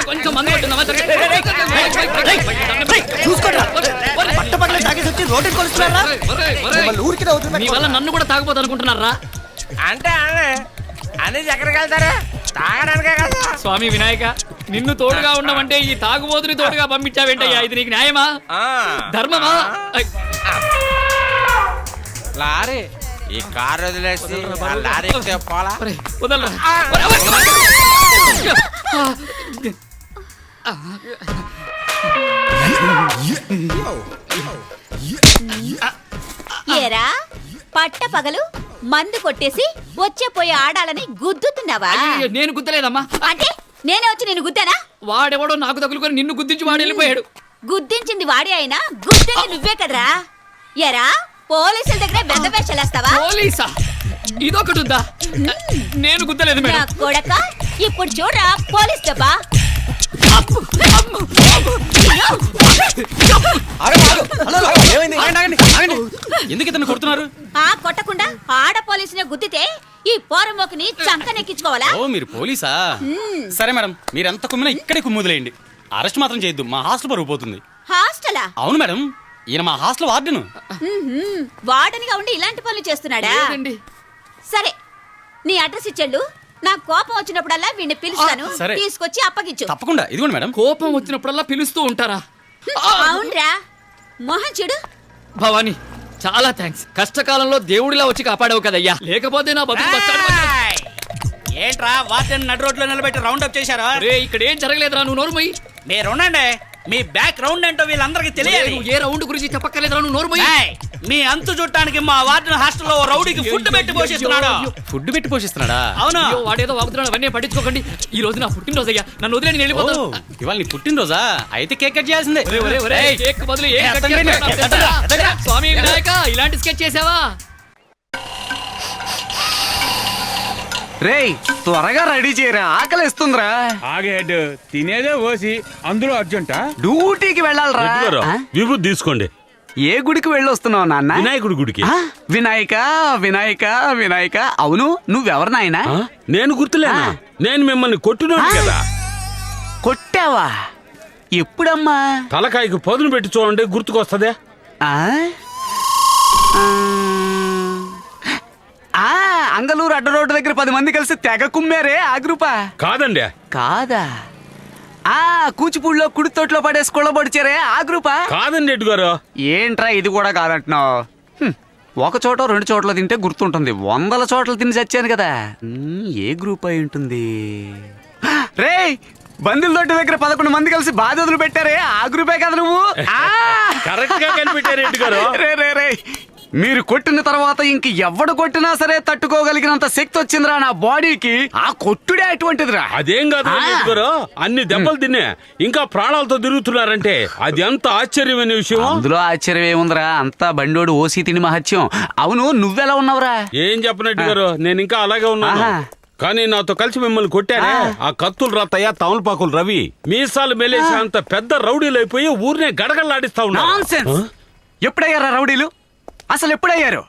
కొంచెం మందు కొట్టిందమ్మా. నీ వల్ల నన్ను కూడా తాగబోతు అనుకుంటున్నారా? అంటే అన్ని ఎక్కడికి వెళ్తారా? తాగడానికే కదా. స్వామి వినాయక, నిన్ను తోడుగా ఉండమంటే ఈ తాగుబోతుని తోడుగా పంపించావేంటయ్యా? ఇది నీకు న్యాయమా, ధర్మమా? లారీ ఈ కారు వదిలేసి ఆ లారీ ఎక్కితే పోలా. వదలరా. ఏరా పట్ట పగలు మందు కొట్టేసి వచ్చే పోయే ఆడాలని గుద్దుతున్నావా? నేను గుద్దలేదమ్మా. అంటే నేనే వచ్చి నేను గుద్దానా? వాడెవడో నాకు తగులుకొని నిన్ను గుద్దించి వాడు వెళ్ళిపోయాడు. గుద్దించింది వాడే అయినా గుద్దింది నువ్వే కదరా. ఎరా పోలీసుల దగ్గర బెద్ద వేషాలేస్తావా? పోలీసా? ఇదొకటి ఉందా? నేను గుద్దలేదు మేడం. కొడక ఇప్పుడు చూడరా పోలీస్ దెబ్బా. ఎందుకు ఇతను కొడుతున్నారు? ఆ కొట్టకుండా ఆడ పోలీసునే గుద్దితే ఈ పోరమోకిని చంకనెక్కించుకోవాలా? ఓ మీరు పోలీసా? సరే మేడం, మీరు ఎంత కుమ్మినా ఇక్కడే కుమ్ముదులేయండి. అరెస్ట్ మాత్రం చేయొద్దు, మా హాస్టల్ పరుగు పోతుంది. హాస్టలా? అవును మేడం, ఈయన మా హాస్టల్ వార్డెను. వార్డెన్గా ఉండి ఇలాంటి పనులు చేస్తున్నాడా? సరే నీ అడ్రస్ ఇచ్చెళ్ళు. నాకు కోపం వచ్చినప్పుడల్లా వీడిని పిలుస్తాను, సరే. తీసుకొచ్చి అప్పగించు. తప్పకుండా. ఇదిగోండి మేడం. కోపం వచ్చినప్పుడల్లా పిలుస్తూ ఉంటారా? అవునరా మోహన్ చూడు. భవానీ చాలా థ్యాంక్స్. కష్టకాలంలో దేవుడిలా వచ్చి కాపాడావు కదయ్యా, లేకపోతే నా బతుకు ఏంట్రా వార్డెన్ నడు రోడ్లో నిలబెట్టి రౌండ్ అప్ చేశారా? ఇక్కడ ఏం జరగలేదురా, నువ్వు నోరు మొయ్యి. మీరుండండి, మీ బ్యాక్ రౌండ్ ఏంటో వీళ్ళందరికీ తెలియాలి. ఏ రౌండ్ గురించి చెప్పక్కర్లేదురా, నువ్వు నోరు మొయ్యి. మీ అంతు చూడటానికి మా వార్డెన్ హాస్టల్లో రౌడీకి ఫుడ్ పెట్టి పోషిస్తున్నాడు. ఫుడ్ పెట్టి పోషిస్తున్నాడా? అవును. వాడేదో వాగుతున్నాడు, అవన్నీ పట్టించుకోకండి. ఈ రోజు నా పుట్టినరోజు అయ్యా, నన్ను వదిలేని నేను వెళ్ళిపోతాను. ఇవాళ నీ పుట్టినరోజా? అయితే కేక్ కట్ చేయాల్సిందే. కేక్ బదులు ఏం కట్ చేస్తావు? స్వామి వినాయక, ఇలాంటి స్కెచ్ చేసావా? రేయ్ త్వరగా రెడీ చేయరా, ఆకలిస్తుందిరా. ఆగేడ్ తినేదే ఓసి, అందులో అర్జెంటా? డ్యూటీకి వెళ్ళాలరా. విభూతి తీసుకోండి. ఏ గుడికి వెళ్ళొస్తున్నావు నాన్న? వినాయకుడి గుడికి. వినాయక వినాయక వినాయక. అవును నువ్వెవరు నాయనా? నేను గుర్తులేనా? నేను మిమ్మల్ని కొట్టినోడు కదా. కొట్టావా? ఎప్పుడమ్మా? తలకాయకు పదును పెట్టి చూడండి, గుర్తుకొస్తదే. అంగళూరు అడ్డ రోడ్డు దగ్గర 10 మంది కలిసి తెగ కుమ్మారే, ఆ గ్రూపా? కాదండి. కాదా? కూచిపూడిలో కుడి తోటలో పడేసి కొళ్ళబడిచారే, ఆ గ్రూపా? కాదండి రెడ్డి గారు. ఏంట్రా ఇది కూడా కాదంటున్నావు? ఒక చోట 2 చోట్ల తింటే గుర్తుంటుంది, 100 చోట్ల తిని చచ్చాను కదా. ఏ గ్రూప్ అయి ఉంటుంది? రేయ్ బందిల తోట దగ్గర 11 మంది కలిసి బాధ్యతలు పెట్టారే, ఆ గ్రూపే కదా నువ్వు? కరెక్ట్ గా కనిపెట్టారు రెడ్డి గారు. రే మీరు కొట్టిన తర్వాత ఇంక ఎవడు కొట్టినా సరే తట్టుకోగలిగినంత శక్తి వచ్చిందిరా నా బాడీకి. ఆ కొట్టుడే అటువంటిదిరా. అదేం కాదు రెడ్డి గారు, అన్ని దెబ్బలు తినే ఇంకా ప్రాణాలతో తిరుగుతున్నారంటే అది ఎంత ఆశ్చర్యమైన విషయం. అందులో ఆశ్చర్యం ఏముందిరా, అంతా బండోడు ఓసి తిని మహత్యం. అవును నువ్వెలా ఉన్నావురా? ఏం చెప్పనట్టు గారు, నేను ఇంకా అలాగే ఉన్నాను. కానీ నాతో కలిసి మిమ్మల్ని కొట్టారే ఆ కత్తులు రత్తయ్య, తమలపాకులు రవి, మీసాలు మెలేసి అంత పెద్ద రౌడీలు అయిపోయి ఊరినే గడగడలాడిస్తా ఉన్నారు. ఎప్పుడయ్యారా రౌడీలు? అసలు ఎప్పుడయ్యారు?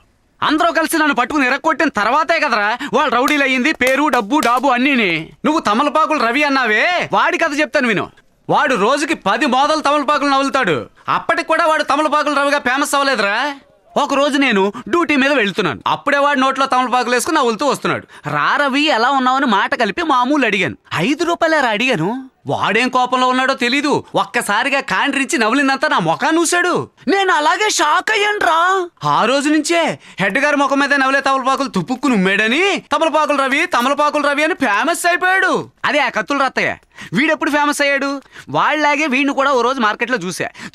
అందరూ కలిసి నన్ను పట్టుకుని ఎరక్కొట్టిన తర్వాతే కదరా వాళ్ళు రౌడీలు అయ్యింది. పేరు డబ్బు డాబు అన్నీని. నువ్వు తమలపాకులు రవి అన్నావే, వాడి కథ చెప్తాను విను. వాడు రోజుకి 10 మోదలు తమలపాకులు నవ్వులుతాడు. అప్పటికి కూడా వాడు తమలపాకులు రవిగా ఫేమస్ అవ్వలేదురా. ఒక రోజు నేను డ్యూటీ మీద వెళ్తున్నాను, అప్పుడే వాడు నోట్లో తమలపాకులు వేసుకుని నవ్వులుతూ వస్తున్నాడు. రా రవి ఎలా ఉన్నావని మాట కలిపి మామూలు అడిగాను. 5 రూపాయలేరా అడిగాను. వాడేం కోపంలో ఉన్నాడో తెలీదు, ఒక్కసారిగా కాండ్రించి నవ్వులిందంతా నా ముఖాన్ని చూశాడు. నేను అలాగే షాక్ అయ్యానురా. ఆ రోజు నుంచే హెడ్ గారి ముఖం మీద నవ్వులే తమలపాకులు తుప్పుక్కుని ఉమ్మేడని తమలపాకులు రవి అని ఫేమస్ అయిపోయాడు. అదే ఆ కత్తుల రత్తయ్య. వీడెప్పుడు ఫేమస్ అయ్యాడు? వాళ్ళలాగే వీడిని కూడా ఓ రోజు మార్కెట్లో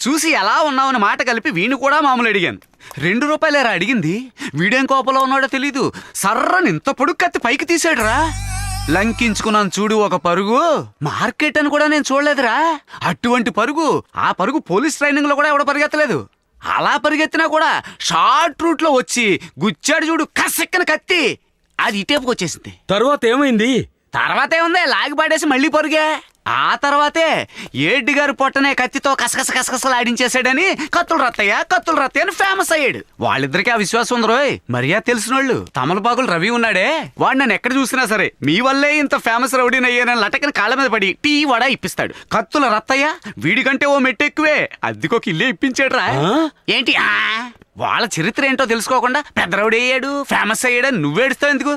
చూసి ఎలా ఉన్నావని మాట కలిపి వీడిని కూడా మామూలు అడిగాను. 2 రూపాయలేరా అడిగింది. వీడేం కోపంలో ఉన్నాడో తెలీదు, సర్రని ఇంత పొడుగు కత్తి పైకి తీసాడురా. లంకించుకున్నాను చూడు ఒక పరుగు. మార్కెట్ అని కూడా నేను చూడలేదురా. అటువంటి పరుగు, ఆ పరుగు పోలీస్ ట్రైనింగ్ లో కూడా ఎవడ పరిగెత్తలేదు. అలా పరిగెత్తినా కూడా షార్ట్ రూట్ లో వచ్చి గుచ్చాడు చూడు కసెక్కన కత్తి. అది ఇటేపుకి వచ్చేసింది. తర్వాత ఏమైంది? తర్వాత ఏముంది, లాగి పాడేసి మళ్ళీ పరుగే. ఆ తర్వాతే ఏడ్డి గారు పొట్టనే కత్తితో కసకసలాడించేసాడని కత్తులు రత్తయ్య అని ఫేమస్ అయ్యాడు. వాళ్ళిద్దరికి ఆ విశ్వాసం ఉంది రోయ్. మర్యాద తెలిసినోళ్ళు తమలపాకులు రవి ఉన్నాడే, వాడు నన్ను ఎక్కడ చూసినా సరే మీ వల్లే ఇంత ఫేమస్ రౌడీని అయ్యానని లటకని కాళ్ళ మీద పడి టీ వడ ఇప్పిస్తాడు. కత్తుల రత్తయ్య వీడికంటే ఓ మెట్టెక్కువే, అద్దెకొక ఇల్లే ఇప్పించాడు రా. ఏంటి వాళ్ళ చరిత్ర ఏంటో తెలుసుకోకుండా పెద్ద రౌడీ అయ్యాడు, ఫేమస్ అయ్యాడని నువ్వేడుస్తావు ఎందుకు?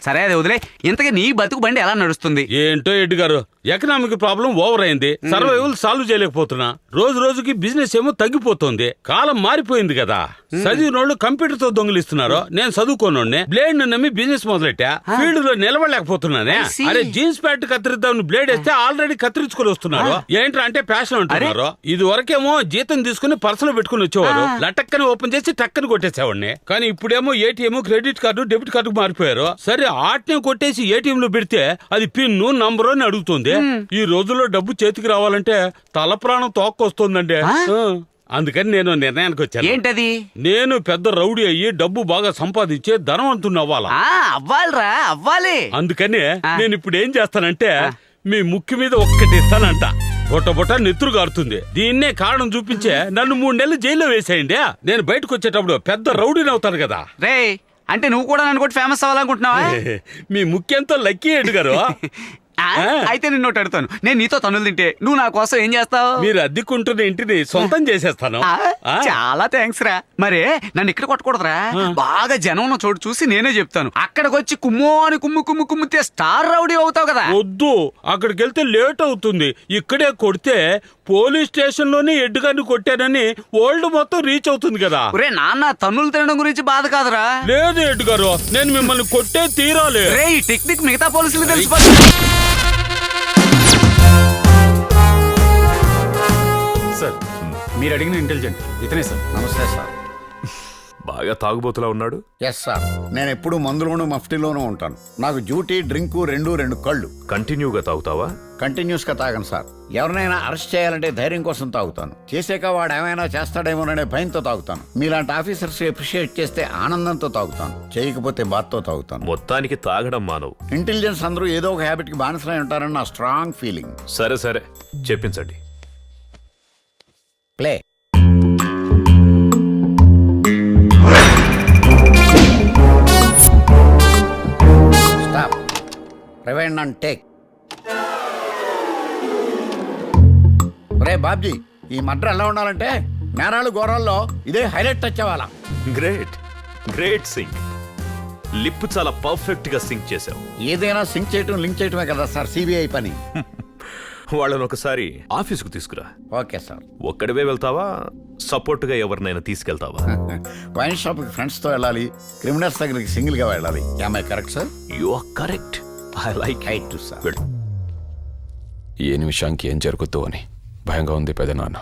సరే అది వదిలే. ఇంతకీ నీ బతుకు బండి ఎలా నడుస్తుంది? ఏంటో ఎడ్డి గారు, ఎకనామిక్ ప్రాబ్లం ఓవర్ అయింది, సర్వైవల్ సాల్వ్ చేయలేకపోతున్నా. రోజు రోజుకి బిజినెస్ ఏమో తగ్గిపోతుంది. కాలం మారిపోయింది కదా. చదివినోళ్ళు కంప్యూటర్ తో దొంగిలిస్తున్నారు, నేను చదువుకోనోడ్నే బ్లేడ్ ను నమ్మి బిజినెస్ మొదలెట్టా. ఫీల్డ్ లో నిలబడలేకపోతున్నానే. అరే జీన్స్ ప్యాంట్ కత్తిరిద్దామని బ్లేడ్ వేస్తే ఆల్రెడీ కత్తిరించుకొని వస్తున్నారు. ఏంట్రా అంటే ఫ్యాషన్ అంటున్నారు. ఇది వరకేమో జీతం తీసుకుని పర్సులో పెట్టుకుని వచ్చేవారు, లటక్కని ఓపెన్ చేసి టక్కని కొట్టేసేవాడిని. కానీ ఇప్పుడేమో ATM, credit card, debit card మారిపోయారు. సరే ఆటనే కొట్టేసి ఏటీఎం లో పెడితే అది పిన్ను నంబరు అని అడుగుతుంది. ఈ రోజుల్లో డబ్బు చేతికి రావాలంటే తల ప్రాణం తోక్కొస్తుందండి. అందుకని నేను నిర్ణయానికి వచ్చాను. ఏంటది? నేను పెద్ద రౌడీ అయ్యి డబ్బు బాగా సంపాదించే ధనవంతుని అవ్వాలా? అవ్వాలిరా, అవ్వాలి. అందుకని నేను ఇప్పుడు ఏం చేస్తానంటే మీ ముక్కు మీద ఒక్కటి ఇస్తానంట. బొట్ట నెత్తురు గారుతుంది. దీన్నే కారణం చూపించే నన్ను 3 నెలలు జైల్లో వేసేయండి. నేను బయటకు వచ్చేటప్పుడు పెద్ద రౌడీని అవుతాను కదా. రే అంటే నువ్వు కూడా నన్ను కూడా ఫేమస్ అవ్వాలనుకుంటున్నావా? మీ ముఖ్యంతో లక్కీ ఎడ్డు గారు. అయితే నిన్ను ఒకటి అడుగుతాను, నేను నీతో తన్నులు తింటే నువ్వు నా కోసం ఏం చేస్తావు? మీరు అద్దెకుంటున్న ఇంటిని సొంతం చేసేస్తాను. చాలా థ్యాంక్స్ రా. మరే నన్ను ఇక్కడ కొట్టకూడదురా, బాగా జనం ఉన్న చోటు చూసి నేనే చెప్తాను. అక్కడికి వచ్చి కుమ్మో అని కుమ్ముతే స్టార్ రౌడీ అవుతావు కదా. వద్దు, అక్కడికి వెళ్తే లేట్ అవుతుంది. ఇక్కడే కొడితే పోలీస్ స్టేషన్ లోనే ఎడ్డుగాన్ని కొట్టానని ఓల్డ్ మొత్తం రీచ్ అవుతుంది కదా. ఒరే నాన్న, తన్నులు తినడం గురించి బాధ కాదురా. లేదు ఎడ్డు గారు, నేను మిమ్మల్ని కొట్టే తీరాలి. రే ఈ టెక్నిక్ మిగతా పోలీసులు తెలిసిపోతుంది. సార్, మీరు అడిగిన ఇంటెలిజెంట్ ఇతనే సార్. నమస్తే సార్. బాగా తాగుబోతులా ఉన్నాడు. ఎస్ సార్, నేను ఎప్పుడు మందులోనూ మఫ్టీలోనూ ఉంటాను. నాకు డ్యూటీ, డ్రింకు రెండు కళ్ళు. కంటిన్యూగా తాగుతావా? కంటిన్యూస్ గా తాగను సార్. ఎవరినైనా అరెస్ట్ చేయాలంటే ధైర్యం కోసం తాగుతాను. చేసాక వాడు ఏమైనా చేస్తాడేమోననే భయంతో తాగుతాను. మీలాంటి ఆఫీసర్స్ అప్రిషియేట్ చేస్తే ఆనందంతో తాగుతాను, చేయకపోతే బాధతో తాగుతాను. మొత్తానికి తాగడం మానవు. ఇంటెలిజెన్స్ అందరూ ఏదో ఒక హ్యాబిట్ కి బానిసలై ఉంటారని నా స్ట్రాంగ్ ఫీలింగ్. సరే చెప్పించండి. Play. Stop. Rewind and take. రే బాబ్జీ, ఈ మడ్ర ఎలా ఉండాలంటే నేరాలు ఘోరాల్లో ఇదే హైలైట్ టచ్ అవ్వాలా. Great sync. లిప్ చాలా పర్ఫెక్ట్ గా సింక్ చేసావు. ఏదైనా సింక్ చేయటం, లింక్ చేయటమే కదా సార్ సిబిఐ పని. వాళ్ళని ఒకసారి ఆఫీసుకు తీసుకురా. Okay sir. ఒక్కడివే వెళ్తావా, సపోర్ట్ గా ఎవరినైనా తీసుకెళ్తావా? వైన్ షాప్ కి ఫ్రెండ్స్ తో వెళ్ళాలి, క్రిమినల్స్ దగ్గరికి సింగిల్ గా వెళ్ళాలి. Am I correct sir? You are correct. I like right to sir. ఏ నిమిషానికి ఏం జరుగుతుందో అని భయంగా ఉంది పెదనాన్న.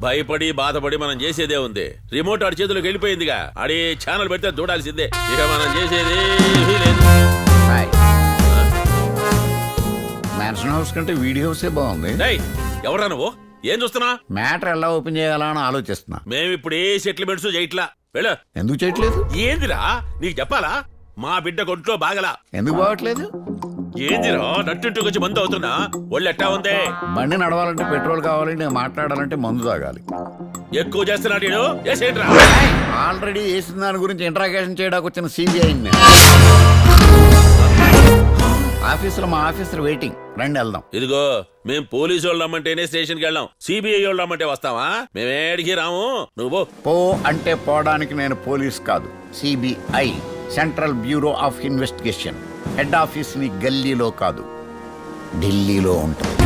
భయపడి బాధపడి మనం చేసేదే ఉంది. రిమోట్ ఆడి చేతులకు వెళ్ళిపోయిందిగా, ఆడి ఛానల్ పెడితే చూడాల్సిందే. ఇక మనం చేసేది లేదు. మ్యాన్షన్ హౌస్ కంటే వీడియో హౌసే బాగుంది. ఎవరా నువ్వు? ఏం చూస్తున్నా? మ్యాటర్ ఎలా ఓపెన్ చేయాలా అని ఆలోచిస్తున్నా. మేము ఇప్పుడు ఏ సెటిల్మెంట్స్ చేయట్లా. వెళ్ళు. ఎందుకు చేయట్లేదు? ఏందిరా నీకు చెప్పాలా? మా బిడ్డ ఒంట్లో బాగలా. ఎందుకు బాగట్లేదు? ఏందిరా నట్టింటికి వచ్చి మందు అవుతున్నా? ఒళ్ళు ఎట్టా ఉంది? బండి నడవాలంటే పెట్రోల్ కావాలి, నేను మాట్లాడాలంటే మందు తాగాలి. ఎక్కువ చేస్తున్నాడు వీడు. ఏసేంట్రా? ఆల్రెడీ వేసిన దాని గురించి ఇంట్రాగేషన్ చేయడానికి వచ్చిన సిబిఐ. ఆఫీసులో మా ఆఫీసర్ వెయిటింగ్. రండి వెళ్దాం. ఇదిగో మేము పోలీసు వాళ్ళు రమ్మంటేనే స్టేషన్కి వెళ్ళాం, సిబిఐ వాళ్ళు రమ్మంటే వస్తావా? మేమేడికి రాము. నువ్వు పో అంటే పోవడానికి నేను పోలీస్ కాదు, CBI, central bureau of investigation. Head office ని గల్లీలో కాదు, ఢిల్లీలో ఉంటుంది.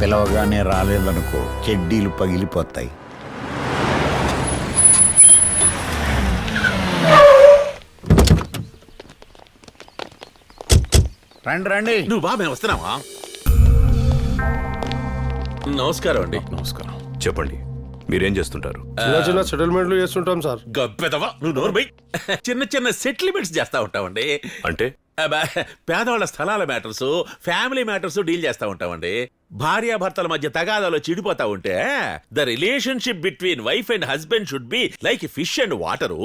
పిలవగానే రాలేదనుకో, చెడ్డీలు పగిలిపోతాయి. రండి రండి. నువ్వు బా, మేము వస్తున్నావా? నమస్కారం అండి. నమస్కారం. చెప్పండి, మీరేం చేస్తుంటారు? చిన్న సెటిల్మెంట్లు చేస్తుంటాం సార్. గబ్బెదవా, నువ్వు నోర్మై. చిన్న సెటిల్మెంట్స్ చేస్తా ఉంటామండి. అంటే పేదవాళ్ళ స్థలాల మ్యాటర్స్, ఫ్యామిలీ మ్యాటర్స్ డీల్ చేస్తా ఉంటామండి. భార్యాభర్తల మధ్య తగాదాలు చిడిపోతా ఉంటే the relationship between wife and husband should be like fish and water,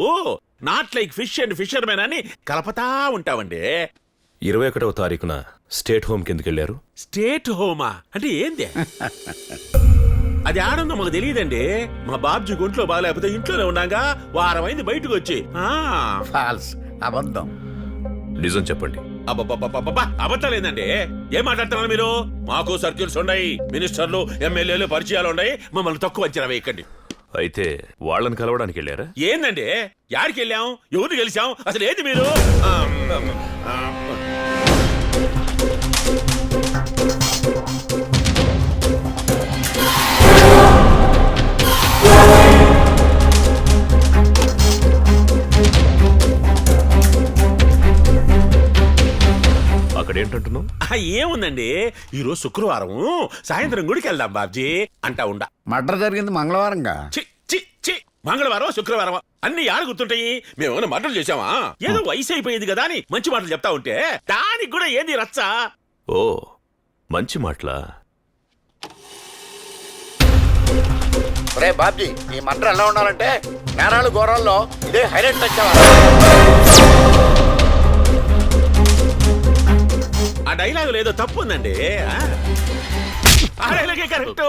not like fish and fishermen అని కలపతా ఉంటామండి. 21వ తారీఖున స్టేట్ హోమ్ కిందకి వెళ్ళారు. స్టేట్ హోమా అంటే ఏంది? అది ఆనందం మాకు తెలియదండి. మా బాబ్జీ ఒంట్లో బాగాలేకపోతే ఇంట్లోనే ఉన్నాగా, వారమైంది బయటకు వచ్చి. ఫాల్స్, అబద్ధం. నిజం చెప్పండి. అబ్బబ్బబ్బబ్బబ్బా, అబద్ధాలేదండి. ఏం మాట్లాడుతున్నారు మీరు? మాకు సర్కిల్స్ ఉన్నాయి, మినిస్టర్లు ఎమ్మెల్యేలు పరిచయాలు ఉన్నాయి. మమ్మల్ని తక్కువ అంచనా వేయకండి. అయితే వాళ్ళని కలవడానికి వెళ్ళారా? ఏందండి, యాడికి వెళ్ళాం, ఎవరిని గెలిచాం, అసలు ఏంది మీరు? అక్కడేంటంటున్నావు? ఏముందండి, ఈ రోజు శుక్రవారం సాయంత్రం గుడికి వెళ్దాం బాబ్జీ అంటా ఉండా. మర్డర్ జరిగింది మంగళవారంగా. మంగళవారం శుక్రవారం అన్ని యాడ గుర్తుంటాయి? మేము మర్డర్ చేసామా? ఏదో వయసు అయిపోయింది కదా అని మంచి మాటలు చెప్తా ఉంటే దానికి కూడా ఏంది రచ్చ? ఓ, మంచి మాటలా? రే బాబ్జీ, ఈ మర్డర్ ఎలా ఉండాలంటే నేరాలు ఘోరాల్లో ఇదే హైలైట్ తెచ్చావా? ఆ డైలాగ్ లేదో తప్పు ఉందండి. ఆ డైలాగే కరెక్ట్.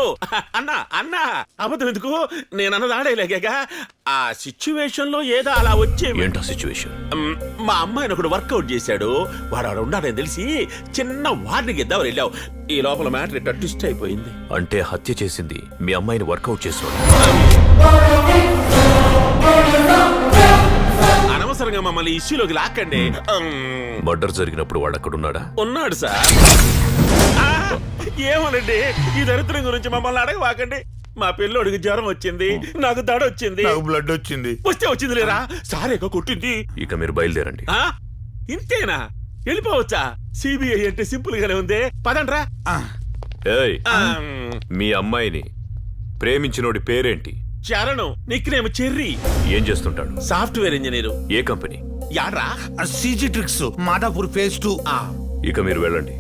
అన్నా అన్నా, అబద్ధం ఎందుకు? నేను అన్నది ఆ డైలాగేగా. ఆ సిచ్యువేషన్ లో ఏదో అలా వచ్చే. ఏంటో సిచ్యువేషన్? మా అమ్మాయిని ఒకడు వర్కౌట్ చేశాడు, వాడు ఆడ ఉన్నాడని తెలిసి చిన్న వార్నింగ్ ఇద్దామని వెళ్ళావు. ఈ లోపల మ్యాటర్ ఇట్లా ట్విస్ట్ అయిపోయింది. అంటే హత్య చేసింది మీ అమ్మాయిని వర్కౌట్ చేసాడు. అనవసరంగా మమ్మల్ని ఇష్యూలోకి లాక్కండి. మర్డర్ జరిగినప్పుడు వాడు అక్కడున్నాడా? ఉన్నాడు సార్. ఏమోనండి, ఈ దరిద్రం గురించి మమ్మల్ని అడగవాకండి. మా పిల్లోడికి జ్వరం వచ్చింది, నాకు దడ వచ్చింది, బ్లడ్ వచ్చింది. వస్తే వచ్చింది లేరా, సారేగా కొట్టింది. ఇక మీరు బయలుదేరండి. ఇంతేనా? వెళ్ళిపోవచ్చా? సిబిఐ అంటే సింపుల్ గానే ఉంది, పదండ్రా. ఏయ్, మీ అమ్మాయిని ప్రేమించినోడి పేరేంటి? Charan, nickname cherry. ఏం చేస్తుంటాడు? Software engineer. ఏ కంపెనీ? యాడ్రా? CG tricks, Madhapur phase 2. ఇక మీరు వెళ్ళండి.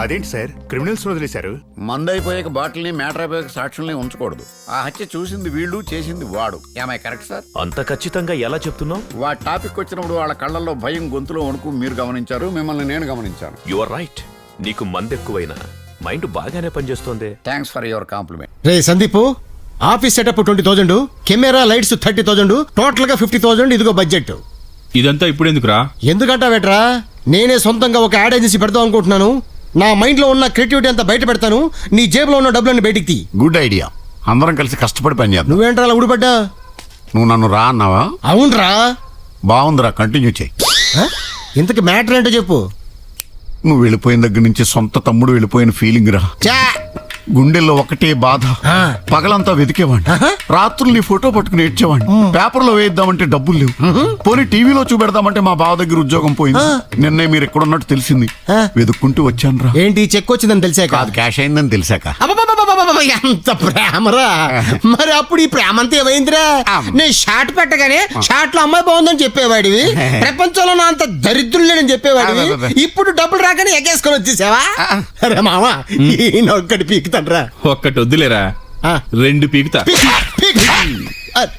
అదేంటి సార్, క్రిమినల్స్ వదిలేశారు? మందు అయిపోయాక బాటిల్ని, మ్యాటర్ అయిపోయాక సాక్షుల్ని ఉంచకూడదు. ఆ హత్య చూసింది వీళ్ళు, చేసింది వాడు. ఏమై కరెక్ట్ సార్? అంత ఖచ్చితంగా ఎలా చెప్తున్నావు? వాడి టాపిక్ వచ్చినప్పుడు వాళ్ళ కళ్ళల్లో భయం, గొంతులో వణుకు మీరు గమనించారు, మిమ్మల్ని నేను గమనించాను. You are right. నీకు మందెక్కువైనా మైండ్ బాగానే పనిచేస్తోంది. Thanks for your compliment. రే Sandeep, office setup 20,000, camera lights 30,000, total గా 50,000. ఇదిగో బడ్జెట్. ఇదంతా ఇప్పుడు ఎందుకురా? ఎందుకంటా బెటరా, నేనే సొంతంగా ఒక యాడ్ ఏజెన్సీ పెడదాం అనుకుంటున్నాను. నా మైండ్ లో ఉన్న క్రియేటివిటీ అంతా బయట పెడతాను. నీ జేబులో ఉన్న డబ్బులన్నీ బయటికి తీ. Good idea. అందరం కలిసి కష్టపడి పని చేద్దాం. నువ్వేంట్రా అలా ఊడిపడ్డా? నువ్వు నన్ను రా అన్నావా? అవునరా. బాగుందిరా, కంటిన్యూ చేయి. ఇంతకి మ్యాటర్ ఏంటో చెప్పు. నువ్వు వెళ్ళిపోయిన దగ్గర నుంచి సొంత తమ్ముడు వెళ్ళిపోయిన ఫీలింగ్ రా. గుండెల్లో ఒకటే బాధ. పగలంతా వెతికేవాడిని, రాత్రులు నీ ఫోటో పట్టుకుని ఏడ్చేవాడిని. పేపర్లో వేయిద్దామంటే డబ్బులు లేవు, పోనీ టీవీలో చూపెడదామంటే మా బావ దగ్గర ఉద్యోగం పోయింది. నిన్నే మీరు ఎక్కడున్నట్టు తెలిసింది, వెతుక్కుంటూ వచ్చాను రా. ఏంటి, చెక్ వచ్చిందని తెలిసాక? కాదు, క్యాష్ అయిందని తెలిసాక. ఎంత ప్రేమరా. మరి అప్పుడు ఈ ప్రేమ అంతా ఏమైందిరా? నేను షాట్ పెట్టగానే షాట్ లో అమ్మాయి బాగుందని చెప్పేవాడివి, ప్రపంచంలో నా అంత దరిద్రులేనని చెప్పేవాడివి. ఇప్పుడు డబ్బులు రాగానే ఎగేసుకొని వచ్చేసావా? అరే మావా, ఈయనొక్కటి పీకుతాడ్రా. ఒక్కటి వద్దులేరా, 2 పీకుతా.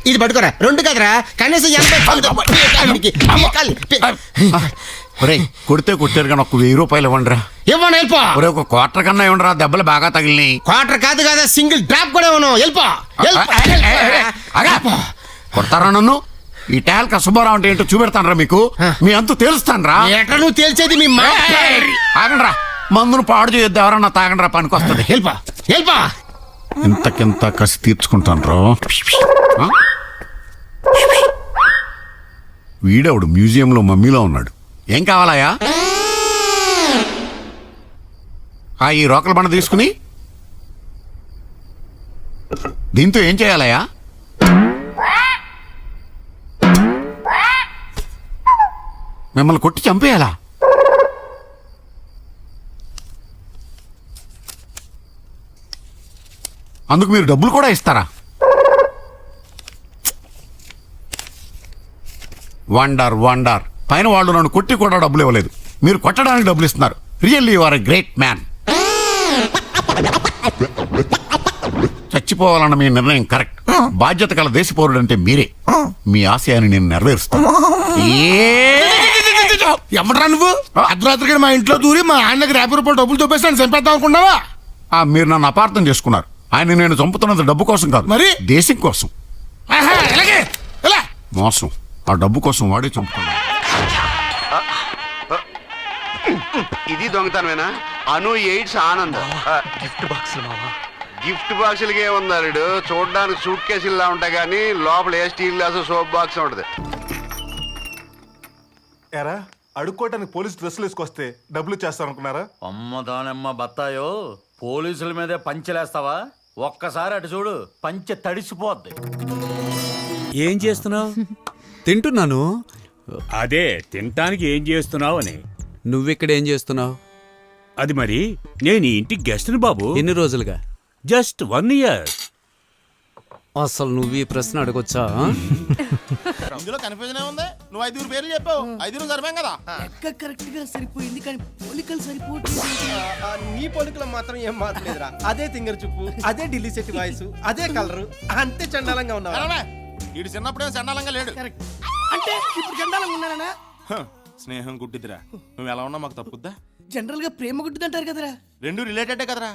ఇది పట్టుకోరా. 2 కదరా, కనీసం 80. కొడితే కొట్టారు కానీ ఒక 1000 రూపాయలు ఇవ్వండిరా. ఇవ్వను, వెళ్ళిపో. ఒక క్వార్టర్ కన్నా ఇవ్వండిరా, దెబ్బలు బాగా తగిలినాయి. క్వార్టర్ కాదు కదా, సింగిల్ డ్రాప్ కూడా ఇవ్వను. వెళ్ళిపో. కొడతారా నన్ను? ఈ టాల్ కసుబారావు అంటే ఏంటో చూపెడతానరా మీకు. మీ అంతు తేలుస్తానరా. ఎట్లా నువ్వు తేల్చేది? మీ ఆగండ్రా, మందును పాడు చేయొద్దు, ఎవరన్నా తాగండ్రా, పనికి వస్తుంది. వెళ్ళిపో, వెళ్ళిపో. ఇంతకింత కసి తీర్చుకుంటాను రా. వీడవుడు మ్యూజియంలో మమ్మీలో ఉన్నాడు. ఏం కావాలయా? ఈ రోకల బండ తీసుకుని దీంతో ఏం చేయాలయా? మిమ్మల్ని కొట్టి చంపేయాలా? అందుకు మీరు డబ్బులు కూడా ఇస్తారా? Wonder wonder. పైన వాళ్ళు నన్ను కొట్టి కూడా డబ్బులు ఇవ్వలేదు, మీరు కొట్టడానికి డబ్బులు ఇస్తున్నారు. Really you are a great man. చచ్చిపోవాలన్న మీ నిర్ణయం కరెక్ట్. బాధ్యత గల దేశ పౌరుడు అంటే మీరే. మీ ఆశయాన్ని నేను నెరవేరుస్తాను. ఎవడరా నువ్వు అర్ధరాత్రికి మా ఇంట్లో దూరి మా ఆయన దగ్గర 50 రూపాయలు డబ్బులు చూపేస్తాను చంపేద్దాం అనుకున్నావా? మీరు నన్ను అపార్థం చేసుకున్నారు. ఆయన నేను చంపుతున్నది డబ్బు కోసం కాదు, మరి దేశం కోసం. ఇలాగే ఇలా మోసం, ఆ డబ్బు కోసం వాడే చంపుతున్నాడు. ఇది దొంగతనమేనా? అను AIDS Anand gift box gift బాక్సులకి ఏముందాడు? చూడడానికి సూట్ కేసులా ఉంటాయి కానీ లోపల ఏ స్టీల్ గ్లాసు సోప్ బాక్స్ ఉంటది. ఎరా అడుక్కోవటానికి పోలీస్ డ్రెస్సులు వేసుకొస్తే డబ్బులు చేస్తారనుకున్నారా? అమ్మ దానమ్మ బత్తాయో, పోలీసుల మీదే పంచెలేస్తావా? ఒక్కసారి అటు చూడు, పంచె తడిసిపోద్ది. ఏం చేస్తున్నావు? తింటున్నాను. అదే తినటానికి ఏం చేస్తున్నావు అని. నువ్విక్కడ ఏం చేస్తున్నావు? అది మరి నేను ఈ ఇంటికి గెస్ట్ని బాబు. ఎన్ని రోజులుగా? Just 1 year. అసలు నువ్వు ఈ ప్రశ్న అడగొచ్చా? ఇందులో కన్ఫ్యూజన్ ఉంది. నువ్వు 5 పేర్లు చెప్పావు, 5 సరిపోయాం కదా. కరెక్ట్ గా సరిపోయింది కానీ పోలికలు సరిపోవట్లేదు. నీ పోలికలు మాత్రం ఏం మాత్రలేదురా. అదే తింగర్ చూపు, అదే ఢిల్లీ సెట్ వాయిస్, అదే కలర్, అంతే చండాలంగా ఉన్నావు. వీడు చిన్నప్పుడే చండాలంగా లేడు. అంటే ఇప్పుడు చండాలంగా ఉన్నానా? స్నేహం గుడ్డిదిరా. నువ్వు ఎలా ఉన్నా మాకు తప్పుద్దా? జనరల్ గా ప్రేమ గుడ్డిదంటారు కదరా. 2 రిలేటెడే కదరా.